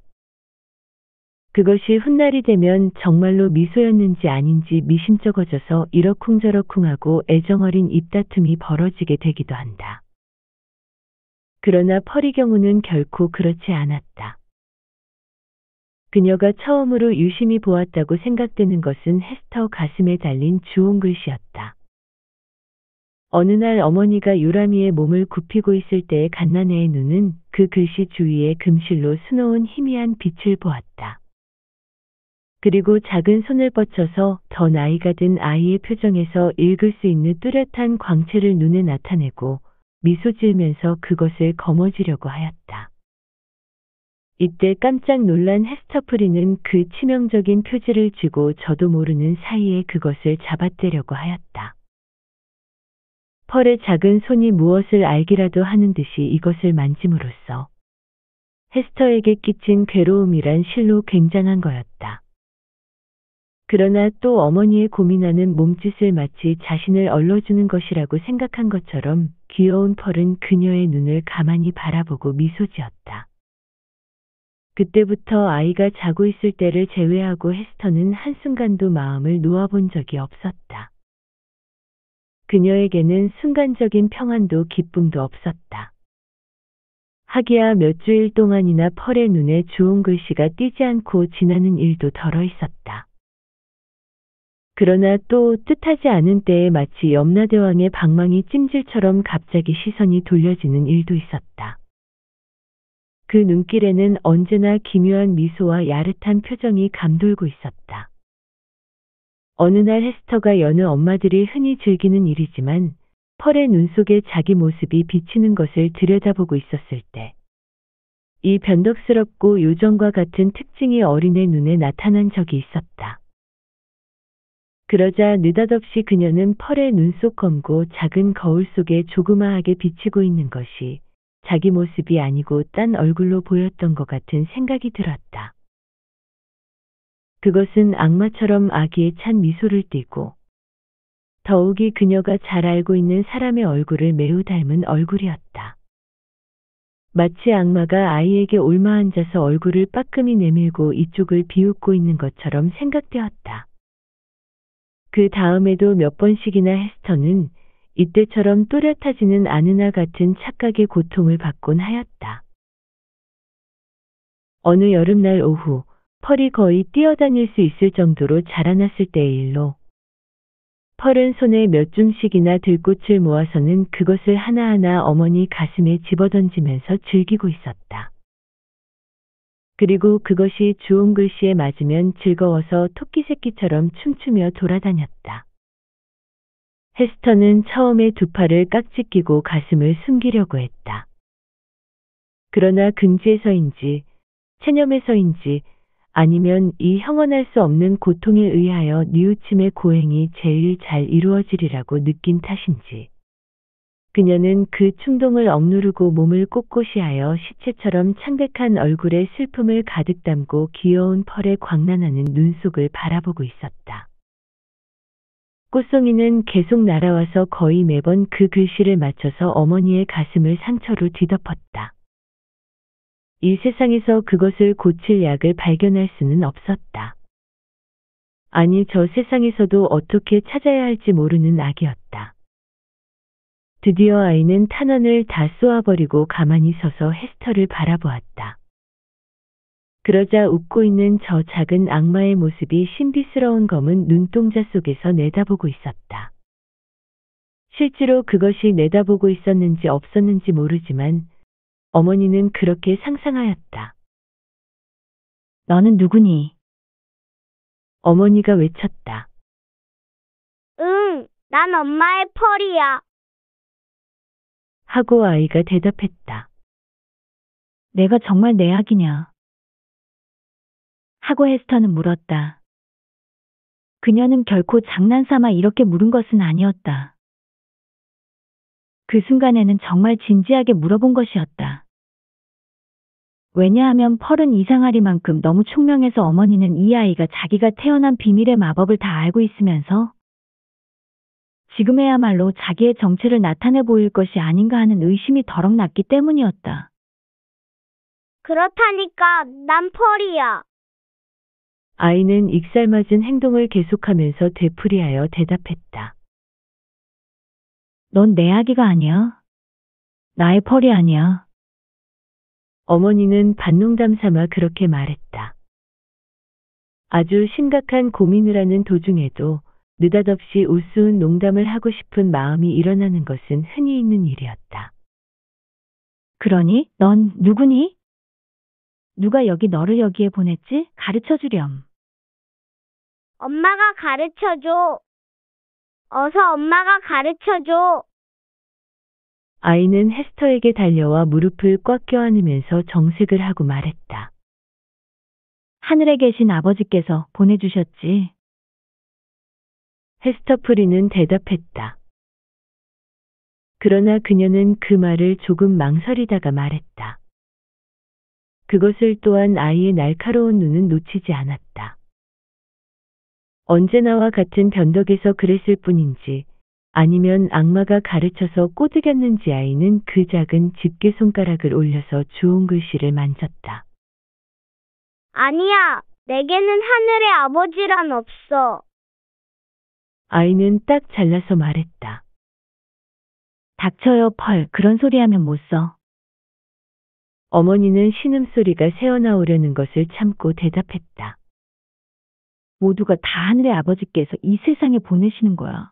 그것이 훗날이 되면 정말로 미소였는지 아닌지 미심쩍어져서 이러쿵저러쿵하고 애정어린 입다툼이 벌어지게 되기도 한다. 그러나 펄의 경우는 결코 그렇지 않았다. 그녀가 처음으로 유심히 보았다고 생각되는 것은 헤스터 가슴에 달린 주홍 글씨였다. 어느 날 어머니가 요람이의 몸을 굽히고 있을 때의 갓난애의 눈은 그 글씨 주위에 금실로 수놓은 희미한 빛을 보았다. 그리고 작은 손을 뻗쳐서 더 나이가 든 아이의 표정에서 읽을 수 있는 뚜렷한 광채를 눈에 나타내고 미소 지으면서 그것을 거머쥐려고 하였다. 이때 깜짝 놀란 헤스터프리는 그 치명적인 표지를 쥐고 저도 모르는 사이에 그것을 잡아떼려고 하였다. 펄의 작은 손이 무엇을 알기라도 하는 듯이 이것을 만짐으로써 헤스터에게 끼친 괴로움이란 실로 굉장한 거였다. 그러나 또 어머니의 고민하는 몸짓을 마치 자신을 얼러주는 것이라고 생각한 것처럼 귀여운 펄은 그녀의 눈을 가만히 바라보고 미소 지었다. 그때부터 아이가 자고 있을 때를 제외하고 헤스터는 한순간도 마음을 놓아본 적이 없었다. 그녀에게는 순간적인 평안도 기쁨도 없었다. 하기야 몇 주일 동안이나 펄의 눈에 주홍 글씨가 띄지 않고 지나는 일도 덜어 있었다. 그러나 또 뜻하지 않은 때에 마치 염라대왕의 방망이 찜질처럼 갑자기 시선이 돌려지는 일도 있었다. 그 눈길에는 언제나 기묘한 미소와 야릇한 표정이 감돌고 있었다. 어느 날 헤스터가 여느 엄마들이 흔히 즐기는 일이지만 펄의 눈 속에 자기 모습이 비치는 것을 들여다보고 있었을 때 이 변덕스럽고 요정과 같은 특징이 어린애 눈에 나타난 적이 있었다. 그러자 느닷없이 그녀는 펄의 눈 속 검고 작은 거울 속에 조그마하게 비치고 있는 것이 자기 모습이 아니고 딴 얼굴로 보였던 것 같은 생각이 들었다. 그것은 악마처럼 아기에 찬 미소를 띠고 더욱이 그녀가 잘 알고 있는 사람의 얼굴을 매우 닮은 얼굴이었다. 마치 악마가 아이에게 옮아앉아서 얼굴을 빠끔히 내밀고 이쪽을 비웃고 있는 것처럼 생각되었다. 그 다음에도 몇 번씩이나 헤스터는 이때처럼 또렷하지는 않으나 같은 착각의 고통을 받곤 하였다. 어느 여름날 오후, 펄이 거의 뛰어다닐 수 있을 정도로 자라났을 때의 일로 펄은 손에 몇 줌씩이나 들꽃을 모아서는 그것을 하나하나 어머니 가슴에 집어던지면서 즐기고 있었다. 그리고 그것이 주홍 글씨에 맞으면 즐거워서 토끼 새끼처럼 춤추며 돌아다녔다. 헤스터는 처음에 두 팔을 깍지 끼고 가슴을 숨기려고 했다. 그러나 긍지에서인지 체념에서인지 아니면 이 형언할 수 없는 고통에 의하여 뉘우침의 고행이 제일 잘 이루어지리라고 느낀 탓인지 그녀는 그 충동을 억누르고 몸을 꼿꼿이 하여 시체처럼 창백한 얼굴에 슬픔을 가득 담고 귀여운 펄의 광란하는 눈속을 바라보고 있었다. 꽃송이는 계속 날아와서 거의 매번 그 글씨를 맞춰서 어머니의 가슴을 상처로 뒤덮었다. 이 세상에서 그것을 고칠 약을 발견할 수는 없었다. 아니, 저 세상에서도 어떻게 찾아야 할지 모르는 악이었다. 드디어 아이는 탄원을 다 쏘아버리고 가만히 서서 헤스터를 바라보았다. 그러자 웃고 있는 저 작은 악마의 모습이 신비스러운 검은 눈동자 속에서 내다보고 있었다. 실제로 그것이 내다보고 있었는지 없었는지 모르지만 어머니는 그렇게 상상하였다. 너는 누구니? 어머니가 외쳤다. 응, 난 엄마의 펄이야. 하고 아이가 대답했다. 내가 정말 내 아기냐? 하고 헤스터는 물었다. 그녀는 결코 장난삼아 이렇게 물은 것은 아니었다. 그 순간에는 정말 진지하게 물어본 것이었다. 왜냐하면 펄은 이상하리만큼 너무 총명해서 어머니는 이 아이가 자기가 태어난 비밀의 마법을 다 알고 있으면서 지금에야말로 자기의 정체를 나타내 보일 것이 아닌가 하는 의심이 더럭 났기 때문이었다. 그렇다니까 난 펄이야. 아이는 익살맞은 행동을 계속하면서 되풀이하여 대답했다. 넌 내 아기가 아니야. 나의 펄이 아니야. 어머니는 반농담 삼아 그렇게 말했다. 아주 심각한 고민을 하는 도중에도 느닷없이 우스운 농담을 하고 싶은 마음이 일어나는 것은 흔히 있는 일이었다. 그러니 넌 누구니? 누가 너를 여기에 보냈지? 가르쳐 주렴. 엄마가 가르쳐줘. 어서 엄마가 가르쳐줘. 아이는 헤스터에게 달려와 무릎을 꽉 껴안으면서 정색을 하고 말했다. 하늘에 계신 아버지께서 보내주셨지. 헤스터 프리는 대답했다. 그러나 그녀는 그 말을 조금 망설이다가 말했다. 그것을 또한 아이의 날카로운 눈은 놓치지 않았다. 언제나와 같은 변덕에서 그랬을 뿐인지 아니면 악마가 가르쳐서 꼬드겼는지 아이는 그 작은 집게 손가락을 올려서 주홍 글씨를 만졌다. 아니야, 내게는 하늘의 아버지란 없어. 아이는 딱 잘라서 말했다. 닥쳐요, 펄. 그런 소리 하면 못 써. 어머니는 신음소리가 새어나오려는 것을 참고 대답했다. 모두가 다 하늘의 아버지께서 이 세상에 보내시는 거야.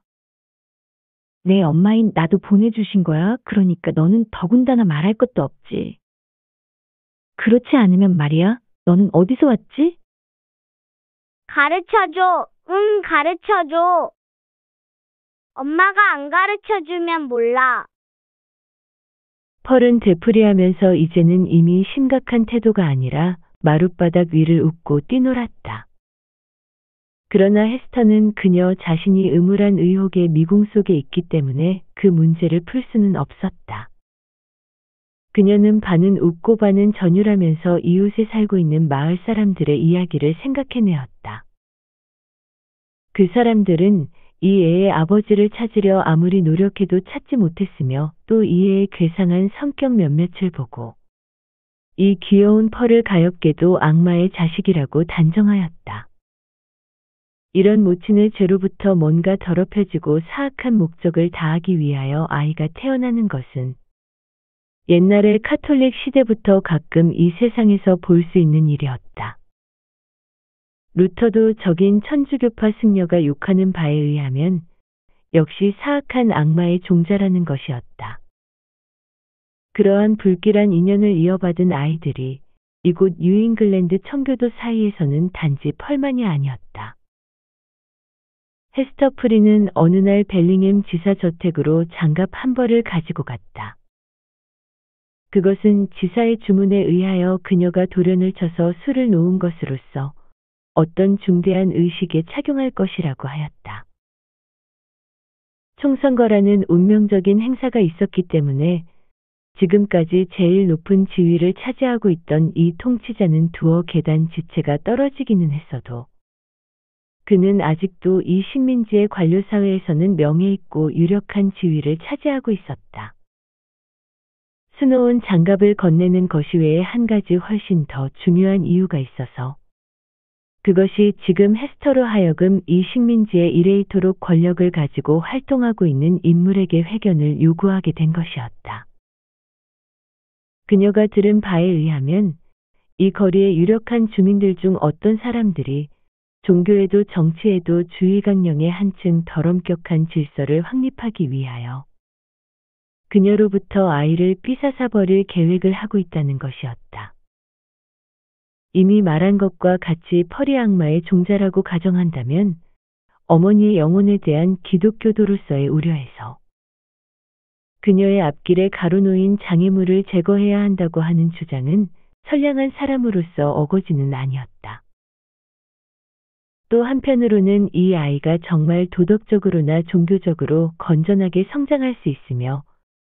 내 엄마인 나도 보내주신 거야. 그러니까 너는 더군다나 말할 것도 없지. 그렇지 않으면 말이야, 너는 어디서 왔지? 가르쳐줘. 응, 가르쳐줘. 엄마가 안 가르쳐주면 몰라. 펄은 되풀이하면서 이제는 이미 심각한 태도가 아니라 마룻바닥 위를 웃고 뛰놀았다. 그러나 헤스터는 그녀 자신이 음울한 의혹의 미궁 속에 있기 때문에 그 문제를 풀 수는 없었다. 그녀는 반은 웃고 반은 전율하면서 이웃에 살고 있는 마을 사람들의 이야기를 생각해내었다. 그 사람들은 이 애의 아버지를 찾으려 아무리 노력해도 찾지 못했으며 또 이 애의 괴상한 성격 몇몇을 보고 이 귀여운 펄을 가엾게도 악마의 자식이라고 단정하였다. 이런 모친의 죄로부터 뭔가 더럽혀지고 사악한 목적을 다하기 위하여 아이가 태어나는 것은 옛날의 카톨릭 시대부터 가끔 이 세상에서 볼 수 있는 일이었다. 루터도 적인 천주교파 승려가 욕하는 바에 의하면 역시 사악한 악마의 종자라는 것이었다. 그러한 불길한 인연을 이어받은 아이들이 이곳 뉴잉글랜드 청교도 사이에서는 단지 펄만이 아니었다. 헤스터 프리는 어느 날 벨링햄 지사 저택으로 장갑 한 벌을 가지고 갔다. 그것은 지사의 주문에 의하여 그녀가 도련을 쳐서 술을 놓은 것으로서 어떤 중대한 의식에 착용할 것이라고 하였다. 총선거라는 운명적인 행사가 있었기 때문에 지금까지 제일 높은 지위를 차지하고 있던 이 통치자는 두어 계단 지체가 떨어지기는 했어도 그는 아직도 이 식민지의 관료사회에서는 명예있고 유력한 지위를 차지하고 있었다. 수놓은 장갑을 건네는 것이 외에 한 가지 훨씬 더 중요한 이유가 있어서 그것이 지금 헤스터로 하여금 이 식민지에 이래이토록 권력을 가지고 활동하고 있는 인물에게 회견을 요구하게 된 것이었다. 그녀가 들은 바에 의하면 이 거리의 유력한 주민들 중 어떤 사람들이 종교에도 정치에도 주의강령의 한층 덜 엄격한 질서를 확립하기 위하여 그녀로부터 아이를 삐사사버릴 계획을 하고 있다는 것이었다. 이미 말한 것과 같이 펄이 악마의 종자라고 가정한다면 어머니의 영혼에 대한 기독교도로서의 우려에서 그녀의 앞길에 가로놓인 장애물을 제거해야 한다고 하는 주장은 선량한 사람으로서 어거지는 아니었다. 또 한편으로는 이 아이가 정말 도덕적으로나 종교적으로 건전하게 성장할 수 있으며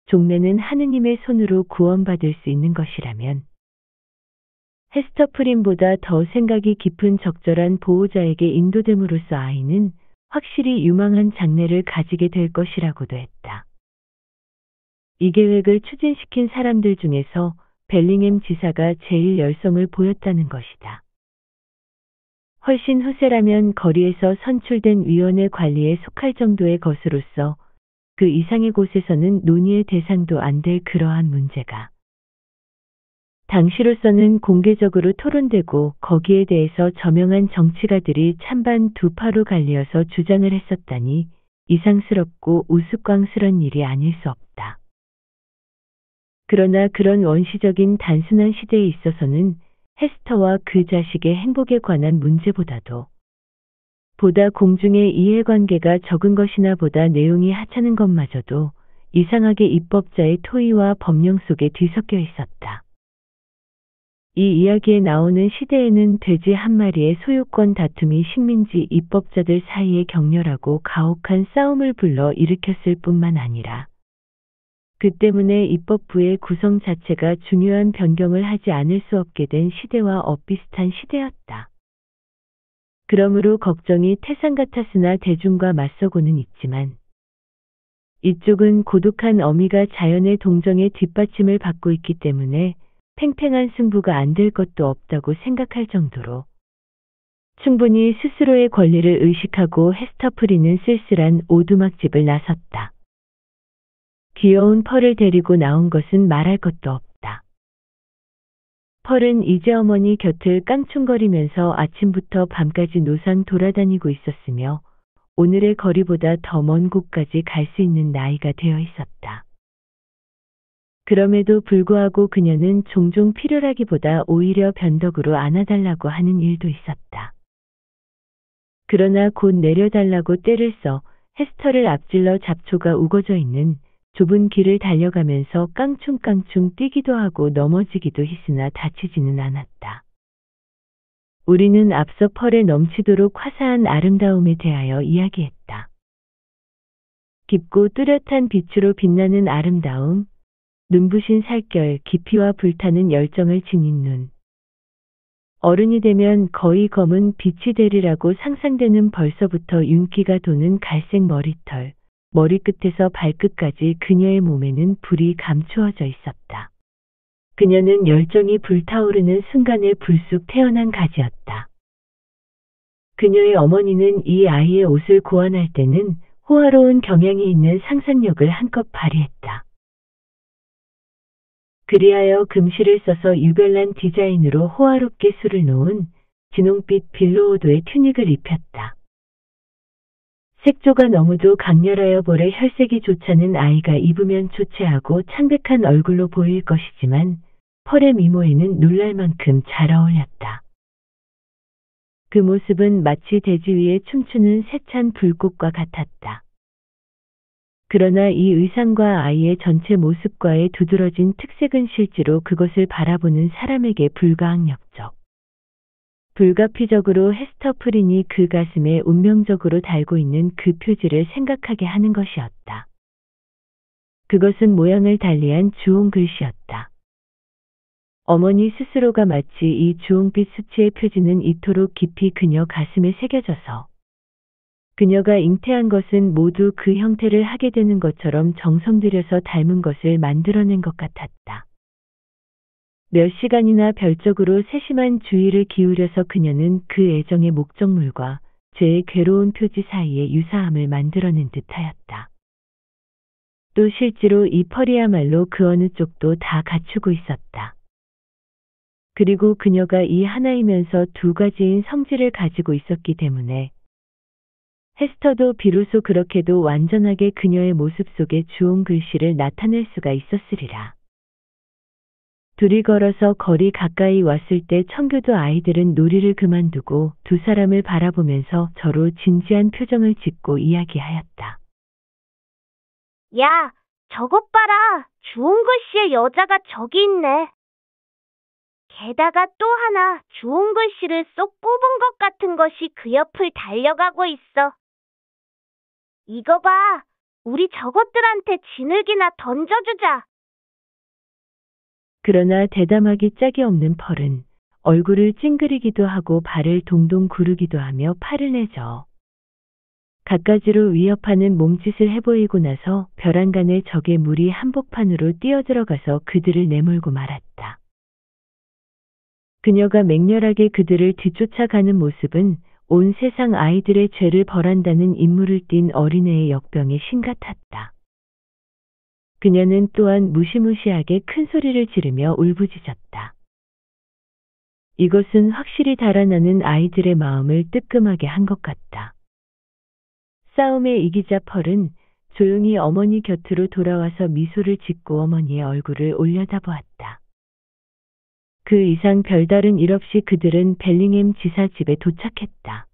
종래는 하느님의 손으로 구원받을 수 있는 것이라면 헤스터 프린보다 더 생각이 깊은 적절한 보호자에게 인도됨으로써 아이는 확실히 유망한 장래를 가지게 될 것이라고도 했다. 이 계획을 추진시킨 사람들 중에서 벨링햄 지사가 제일 열성을 보였다는 것이다. 훨씬 후세라면 거리에서 선출된 위원회 관리에 속할 정도의 것으로서 그 이상의 곳에서는 논의의 대상도 안 될 그러한 문제가 당시로서는 공개적으로 토론되고 거기에 대해서 저명한 정치가들이 찬반 두 파로 갈리어서 주장을 했었다니 이상스럽고 우스꽝스런 일이 아닐 수 없다. 그러나 그런 원시적인 단순한 시대에 있어서는 헤스터와 그 자식의 행복에 관한 문제보다도 보다 공중의 이해관계가 적은 것이나 보다 내용이 하찮은 것마저도 이상하게 입법자의 토의와 법령 속에 뒤섞여 있었다. 이 이야기에 나오는 시대에는 돼지 한 마리의 소유권 다툼이 식민지 입법자들 사이에 격렬하고 가혹한 싸움을 불러 일으켰을 뿐만 아니라 그 때문에 입법부의 구성 자체가 중요한 변경을 하지 않을 수 없게 된 시대와 엇비슷한 시대였다. 그러므로 걱정이 태산 같았으나 대중과 맞서고는 있지만 이쪽은 고독한 어미가 자연의 동정의 뒷받침을 받고 있기 때문에 팽팽한 승부가 안 될 것도 없다고 생각할 정도로 충분히 스스로의 권리를 의식하고 헤스터 프리는 쓸쓸한 오두막집을 나섰다. 귀여운 펄을 데리고 나온 것은 말할 것도 없다. 펄은 이제 어머니 곁을 깡충거리면서 아침부터 밤까지 노상 돌아다니고 있었으며 오늘의 거리보다 더 먼 곳까지 갈 수 있는 나이가 되어 있었다. 그럼에도 불구하고 그녀는 종종 필요라기보다 오히려 변덕으로 안아달라고 하는 일도 있었다. 그러나 곧 내려달라고 떼를 써 헤스터를 앞질러 잡초가 우거져 있는 좁은 길을 달려가면서 깡충깡충 뛰기도 하고 넘어지기도 했으나 다치지는 않았다. 우리는 앞서 펄의 넘치도록 화사한 아름다움에 대하여 이야기했다. 깊고 뚜렷한 빛으로 빛나는 아름다움, 눈부신 살결, 깊이와 불타는 열정을 지닌 눈. 어른이 되면 거의 검은 빛이 되리라고 상상되는 벌써부터 윤기가 도는 갈색 머리털, 머리끝에서 발끝까지 그녀의 몸에는 불이 감추어져 있었다. 그녀는 열정이 불타오르는 순간에 불쑥 태어난 가지였다. 그녀의 어머니는 이 아이의 옷을 고안할 때는 호화로운 경향이 있는 상상력을 한껏 발휘했다. 그리하여 금실을 써서 유별난 디자인으로 호화롭게 술을 놓은 진홍빛 빌로우도의 튜닉을 입혔다. 색조가 너무도 강렬하여 볼에 혈색이 좋지않은 아이가 입으면 초췌하고 창백한 얼굴로 보일 것이지만 펄의 미모에는 놀랄 만큼 잘 어울렸다. 그 모습은 마치 대지 위에 춤추는 세찬 불꽃과 같았다. 그러나 이 의상과 아이의 전체 모습과의 두드러진 특색은 실제로 그것을 바라보는 사람에게 불가항력적. 불가피적으로 헤스터 프린이 그 가슴에 운명적으로 달고 있는 그 표지를 생각하게 하는 것이었다. 그것은 모양을 달리한 주홍 글씨였다. 어머니 스스로가 마치 이 주홍빛 수치의 표지는 이토록 깊이 그녀 가슴에 새겨져서 그녀가 잉태한 것은 모두 그 형태를 하게 되는 것처럼 정성 들여서 닮은 것을 만들어낸 것 같았다. 몇 시간이나 별적으로 세심한 주의를 기울여서 그녀는 그 애정의 목적물과 죄의 괴로운 표지 사이에 유사함을 만들어낸 듯하였다. 또 실제로 이 펄이야말로 그 어느 쪽도 다 갖추고 있었다. 그리고 그녀가 이 하나이면서 두 가지인 성질을 가지고 있었기 때문에 헤스터도 비로소 그렇게도 완전하게 그녀의 모습 속에 주홍 글씨를 나타낼 수가 있었으리라. 둘이 걸어서 거리 가까이 왔을 때 청교도 아이들은 놀이를 그만두고 두 사람을 바라보면서 서로 진지한 표정을 짓고 이야기하였다. 야, 저것 봐라. 주홍글씨의 여자가 저기 있네. 게다가 또 하나 주홍글씨를 쏙 뽑은 것 같은 것이 그 옆을 달려가고 있어. 이거 봐. 우리 저것들한테 진흙이나 던져주자. 그러나 대담하기 짝이 없는 펄은 얼굴을 찡그리기도 하고 발을 동동 구르기도 하며 팔을 내저 갖가지로 위협하는 몸짓을 해보이고 나서 벼랑간의 적의 물이 한복판으로 뛰어들어가서 그들을 내몰고 말았다. 그녀가 맹렬하게 그들을 뒤쫓아가는 모습은 온 세상 아이들의 죄를 벌한다는 임무를 띈 어린애의 역병의 신 같았다. 그녀는 또한 무시무시하게 큰 소리를 지르며 울부짖었다. 이것은 확실히 달아나는 아이들의 마음을 뜨끔하게 한 것 같다. 싸움에 이기자 펄은 조용히 어머니 곁으로 돌아와서 미소를 짓고 어머니의 얼굴을 올려다보았다. 그 이상 별다른 일 없이 그들은 벨링햄 지사 집에 도착했다.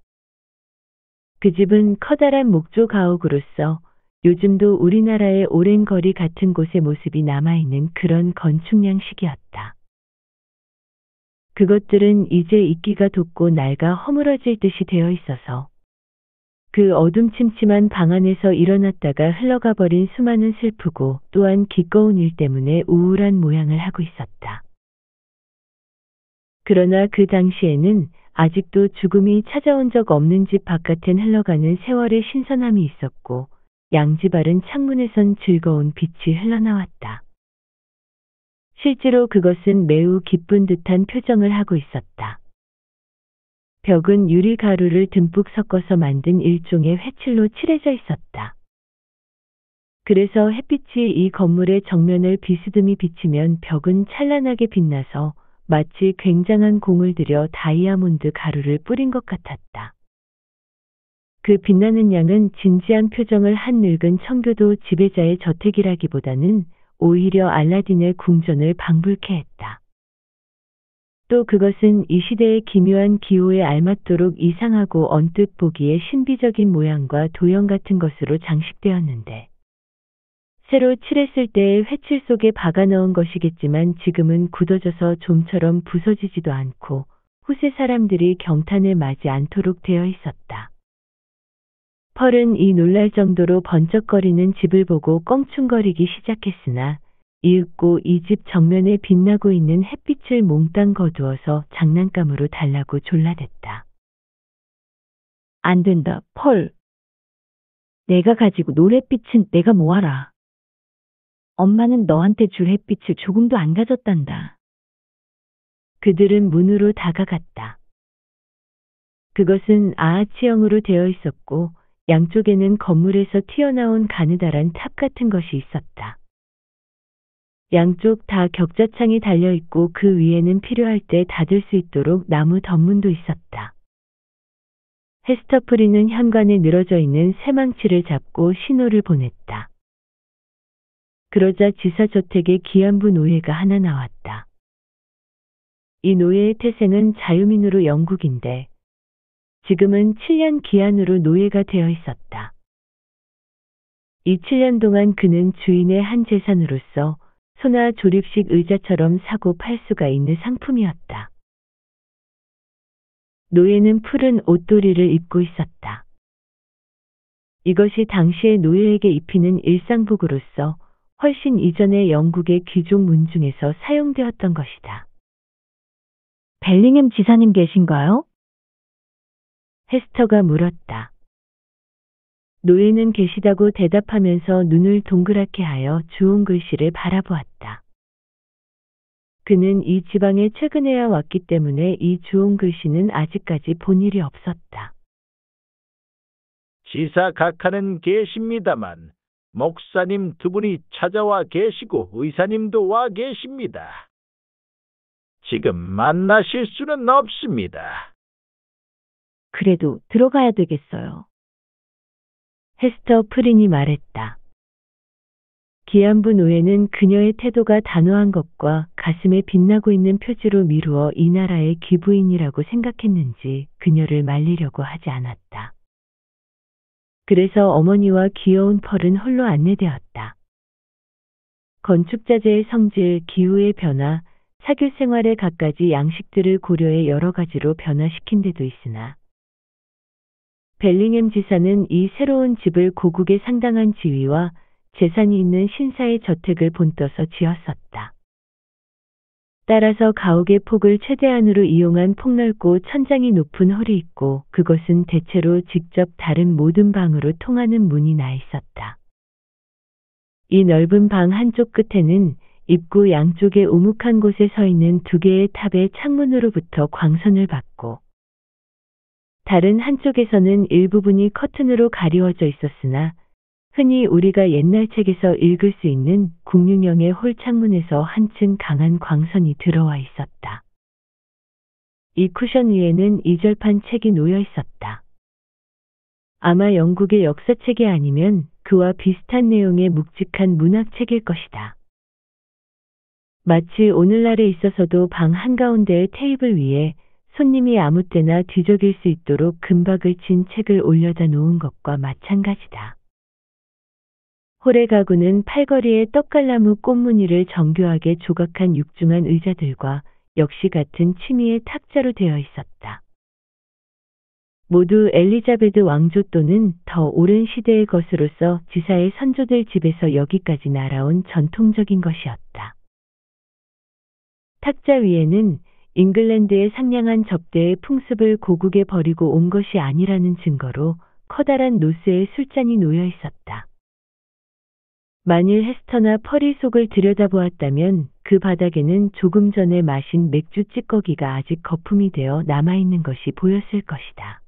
그 집은 커다란 목조 가옥으로서 요즘도 우리나라의 오랜 거리 같은 곳의 모습이 남아있는 그런 건축양식이었다. 그것들은 이제 이끼가 돋고 낡아 허물어질 듯이 되어 있어서 그 어둠침침한 방 안에서 일어났다가 흘러가 버린 수많은 슬프고 또한 기꺼운 일 때문에 우울한 모양을 하고 있었다. 그러나 그 당시에는 아직도 죽음이 찾아온 적 없는 집 바깥엔 흘러가는 세월의 신선함이 있었고 양지바른 창문에선 즐거운 빛이 흘러나왔다. 실제로 그것은 매우 기쁜 듯한 표정을 하고 있었다. 벽은 유리 가루를 듬뿍 섞어서 만든 일종의 회칠로 칠해져 있었다. 그래서 햇빛이 이 건물의 정면을 비스듬히 비치면 벽은 찬란하게 빛나서 마치 굉장한 공을 들여 다이아몬드 가루를 뿌린 것 같았다. 그 빛나는 양은 진지한 표정을 한 늙은 청교도 지배자의 저택이라기보다는 오히려 알라딘의 궁전을 방불케 했다. 또 그것은 이 시대의 기묘한 기호에 알맞도록 이상하고 언뜻 보기에 신비적인 모양과 도형 같은 것으로 장식되었는데 새로 칠했을 때의 회칠 속에 박아 넣은 것이겠지만 지금은 굳어져서 좀처럼 부서지지도 않고 후세 사람들이 경탄을 맞지 않도록 되어 있었다. 펄은 이 놀랄 정도로 번쩍거리는 집을 보고 껑충거리기 시작했으나 이윽고 이 집 정면에 빛나고 있는 햇빛을 몽땅 거두어서 장난감으로 달라고 졸라댔다. 안 된다, 펄. 내가 가지고 놀 햇빛은 내가 뭐하라. 엄마는 너한테 줄 햇빛을 조금도 안 가졌단다. 그들은 문으로 다가갔다. 그것은 아아치형으로 되어 있었고 양쪽에는 건물에서 튀어나온 가느다란 탑 같은 것이 있었다. 양쪽 다 격자창이 달려있고 그 위에는 필요할 때 닫을 수 있도록 나무 덧문도 있었다. 헤스터프리는 현관에 늘어져 있는 쇠망치를 잡고 신호를 보냈다. 그러자 지사저택의 기안부 노예가 하나 나왔다. 이 노예의 태생은 자유민으로 영국인데 지금은 7년 기한으로 노예가 되어 있었다. 이 7년 동안 그는 주인의 한 재산으로서 소나 조립식 의자처럼 사고 팔 수가 있는 상품이었다. 노예는 푸른 옷도리를 입고 있었다. 이것이 당시의 노예에게 입히는 일상복으로서 훨씬 이전의 영국의 귀족 문중에서 사용되었던 것이다. 벨링엄 지사님 계신가요? 헤스터가 물었다. 노예는 계시다고 대답하면서 눈을 동그랗게 하여 주홍 글씨를 바라보았다. 그는 이 지방에 최근에야 왔기 때문에 이 주홍 글씨는 아직까지 본 일이 없었다. 지사각하는 계십니다만 목사님 두 분이 찾아와 계시고 의사님도 와 계십니다. 지금 만나실 수는 없습니다. 그래도 들어가야 되겠어요. 헤스터 프린이 말했다. 기안부 노예는 그녀의 태도가 단호한 것과 가슴에 빛나고 있는 표지로 미루어 이 나라의 귀부인이라고 생각했는지 그녀를 말리려고 하지 않았다. 그래서 어머니와 귀여운 펄은 홀로 안내되었다. 건축자재의 성질, 기후의 변화, 사교 생활의 갖가지 양식들을 고려해 여러 가지로 변화시킨 데도 있으나 벨링엄 지사는 이 새로운 집을 고국의 상당한 지위와 재산이 있는 신사의 저택을 본떠서 지었었다. 따라서 가옥의 폭을 최대한으로 이용한 폭넓고 천장이 높은 홀이 있고 그것은 대체로 직접 다른 모든 방으로 통하는 문이 나 있었다. 이 넓은 방 한쪽 끝에는 입구 양쪽에 우묵한 곳에 서 있는 두 개의 탑의 창문으로부터 광선을 받고 다른 한쪽에서는 일부분이 커튼으로 가리워져 있었으나 흔히 우리가 옛날 책에서 읽을 수 있는 국륜형의 홀 창문에서 한층 강한 광선이 들어와 있었다. 이 쿠션 위에는 이절판 책이 놓여 있었다. 아마 영국의 역사책이 아니면 그와 비슷한 내용의 묵직한 문학책일 것이다. 마치 오늘날에 있어서도 방 한가운데의 테이블 위에 손님이 아무 때나 뒤적일 수 있도록 금박을 친 책을 올려다 놓은 것과 마찬가지다. 홀의 가구는 팔걸이의 떡갈나무 꽃무늬를 정교하게 조각한 육중한 의자들과 역시 같은 취미의 탁자로 되어 있었다. 모두 엘리자베드 왕조 또는 더 오랜 시대의 것으로서 지사의 선조들 집에서 여기까지 날아온 전통적인 것이었다. 탁자 위에는 잉글랜드의 상냥한 접대의 풍습을 고국에 버리고 온 것이 아니라는 증거로 커다란 노스의 술잔이 놓여 있었다. 만일 헤스터나 펄이 속을 들여다보았다면 그 바닥에는 조금 전에 마신 맥주 찌꺼기가 아직 거품이 되어 남아있는 것이 보였을 것이다.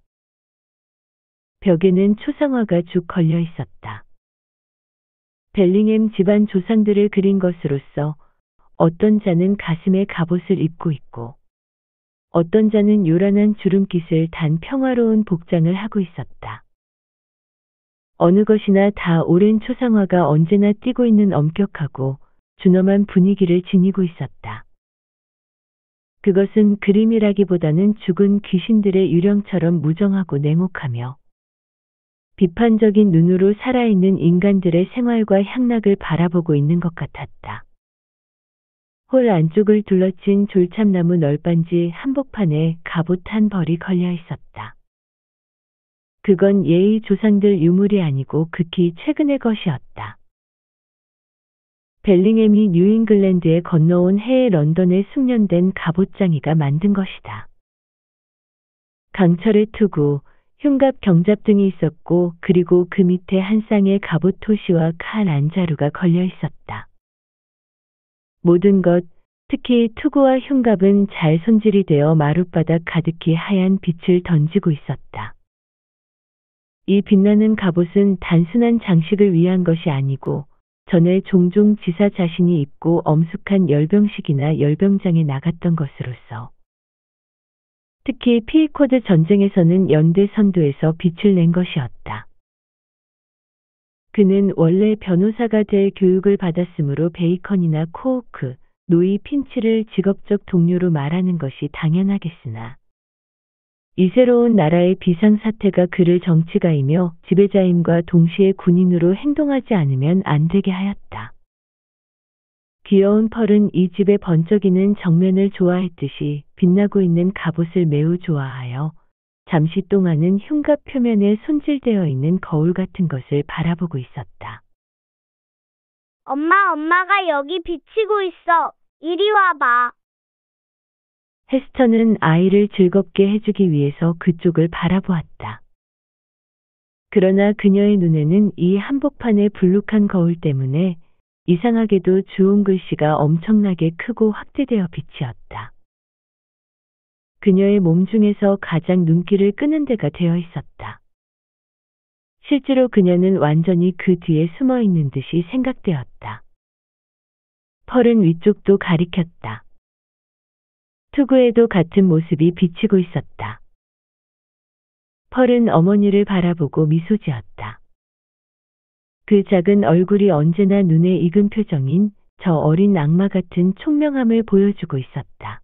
벽에는 초상화가 쭉 걸려 있었다. 벨링엄 집안 조상들을 그린 것으로서 어떤 자는 가슴에 갑옷을 입고 있고 어떤 자는 요란한 주름깃을 단 평화로운 복장을 하고 있었다. 어느 것이나 다 오랜 초상화가 언제나 띄고 있는 엄격하고 준엄한 분위기를 지니고 있었다. 그것은 그림이라기보다는 죽은 귀신들의 유령처럼 무정하고 냉혹하며 비판적인 눈으로 살아있는 인간들의 생활과 향락을 바라보고 있는 것 같았다. 홀 안쪽을 둘러친 졸참나무 널빤지 한복판에 갑옷 한 벌이 걸려 있었다. 그건 예의 조상들 유물이 아니고 극히 최근의 것이었다. 벨링엄이 뉴잉글랜드에 건너온 해에 런던에 숙련된 갑옷장이가 만든 것이다. 강철의 투구, 흉갑 경잡 등이 있었고 그리고 그 밑에 한 쌍의 갑옷 토시와 칼 안자루가 걸려 있었다. 모든 것, 특히 투구와 흉갑은 잘 손질이 되어 마룻바닥 가득히 하얀 빛을 던지고 있었다. 이 빛나는 갑옷은 단순한 장식을 위한 것이 아니고 전에 종종 지사 자신이 입고 엄숙한 열병식이나 열병장에 나갔던 것으로서 특히 피이코드 전쟁에서는 연대 선두에서 빛을 낸 것이었다. 그는 원래 변호사가 될 교육을 받았으므로 베이컨이나 코오크, 노이 핀치를 직업적 동료로 말하는 것이 당연하겠으나 이 새로운 나라의 비상사태가 그를 정치가이며 지배자임과 동시에 군인으로 행동하지 않으면 안 되게 하였다. 귀여운 펄은 이 집의 번쩍이는 정면을 좋아했듯이 빛나고 있는 갑옷을 매우 좋아하여 잠시 동안은 흉갑 표면에 손질되어 있는 거울 같은 것을 바라보고 있었다. 엄마가 여기 비치고 있어. 이리 와봐. 헤스터는 아이를 즐겁게 해주기 위해서 그쪽을 바라보았다. 그러나 그녀의 눈에는 이 한복판의 불룩한 거울 때문에 이상하게도 주홍 글씨가 엄청나게 크고 확대되어 비치었다. 그녀의 몸 중에서 가장 눈길을 끄는 데가 되어 있었다. 실제로 그녀는 완전히 그 뒤에 숨어 있는 듯이 생각되었다. 펄은 위쪽도 가리켰다. 투구에도 같은 모습이 비치고 있었다. 펄은 어머니를 바라보고 미소 지었다. 그 작은 얼굴이 언제나 눈에 익은 표정인 저 어린 악마 같은 총명함을 보여주고 있었다.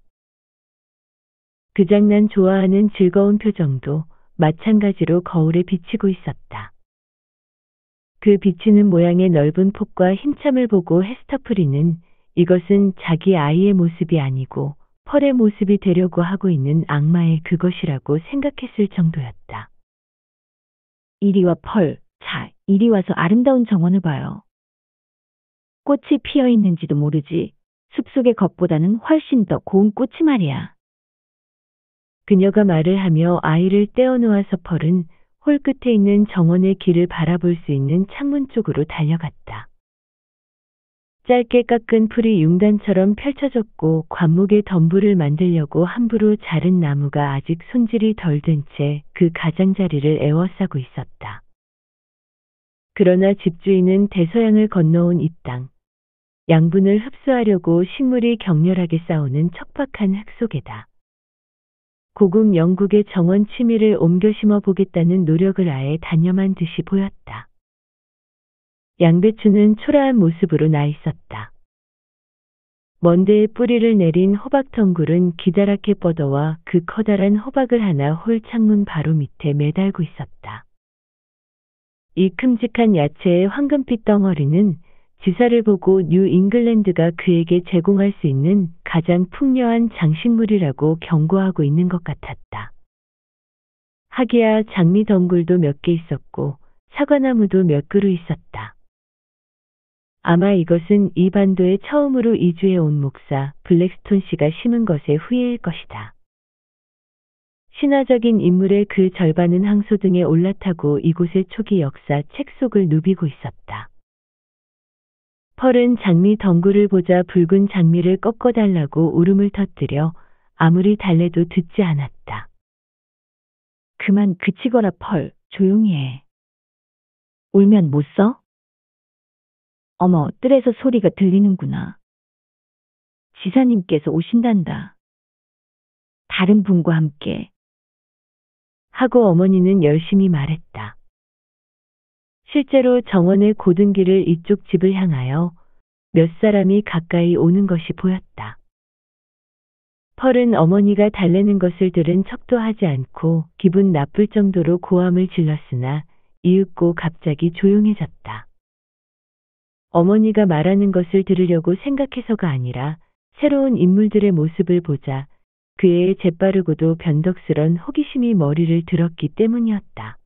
그 장난 좋아하는 즐거운 표정도 마찬가지로 거울에 비치고 있었다. 그 비치는 모양의 넓은 폭과 힘참을 보고 헤스터프리는 이것은 자기 아이의 모습이 아니고 펄의 모습이 되려고 하고 있는 악마의 그것이라고 생각했을 정도였다. 이리 와, 펄. 자, 이리 와서 아름다운 정원을 봐요. 꽃이 피어 있는지도 모르지. 숲속의 것보다는 훨씬 더 고운 꽃이 말이야. 그녀가 말을 하며 아이를 떼어놓아서 펄은 홀 끝에 있는 정원의 길을 바라볼 수 있는 창문 쪽으로 달려갔다. 짧게 깎은 풀이 융단처럼 펼쳐졌고 관목의 덤불을 만들려고 함부로 자른 나무가 아직 손질이 덜 된 채 그 가장자리를 에워싸고 있었다. 그러나 집주인은 대서양을 건너온 이 땅, 양분을 흡수하려고 식물이 격렬하게 싸우는 척박한 흙 속에다 고국 영국의 정원 취미를 옮겨 심어 보겠다는 노력을 아예 단념한 듯이 보였다. 양배추는 초라한 모습으로 나 있었다. 먼데에 뿌리를 내린 호박 덩굴은 기다랗게 뻗어와 그 커다란 호박을 하나 홀 창문 바로 밑에 매달고 있었다. 이 큼직한 야채의 황금빛 덩어리는 지사를 보고 뉴 잉글랜드가 그에게 제공할 수 있는 가장 풍요한 장식물이라고 경고하고 있는 것 같았다. 하기야 장미 덩굴도 몇 개 있었고 사과나무도 몇 그루 있었다. 아마 이것은 이 반도에 처음으로 이주해 온 목사 블랙스톤 씨가 심은 것의 후예일 것이다. 신화적인 인물의 그 절반은 항소 등에 올라타고 이곳의 초기 역사 책 속을 누비고 있었다. 펄은 장미 덩굴을 보자 붉은 장미를 꺾어달라고 울음을 터뜨려 아무리 달래도 듣지 않았다. 그만 그치거라, 펄. 조용히 해. 울면 못 써? 어머, 뜰에서 소리가 들리는구나. 지사님께서 오신단다. 다른 분과 함께. 하고 어머니는 열심히 말했다. 실제로 정원의 고든 길을 이쪽 집을 향하여 몇 사람이 가까이 오는 것이 보였다. 펄은 어머니가 달래는 것을 들은 척도 하지 않고 기분 나쁠 정도로 고함을 질렀으나 이윽고 갑자기 조용해졌다. 어머니가 말하는 것을 들으려고 생각해서가 아니라 새로운 인물들의 모습을 보자 그의 재빠르고도 변덕스런 호기심이 머리를 들었기 때문이었다.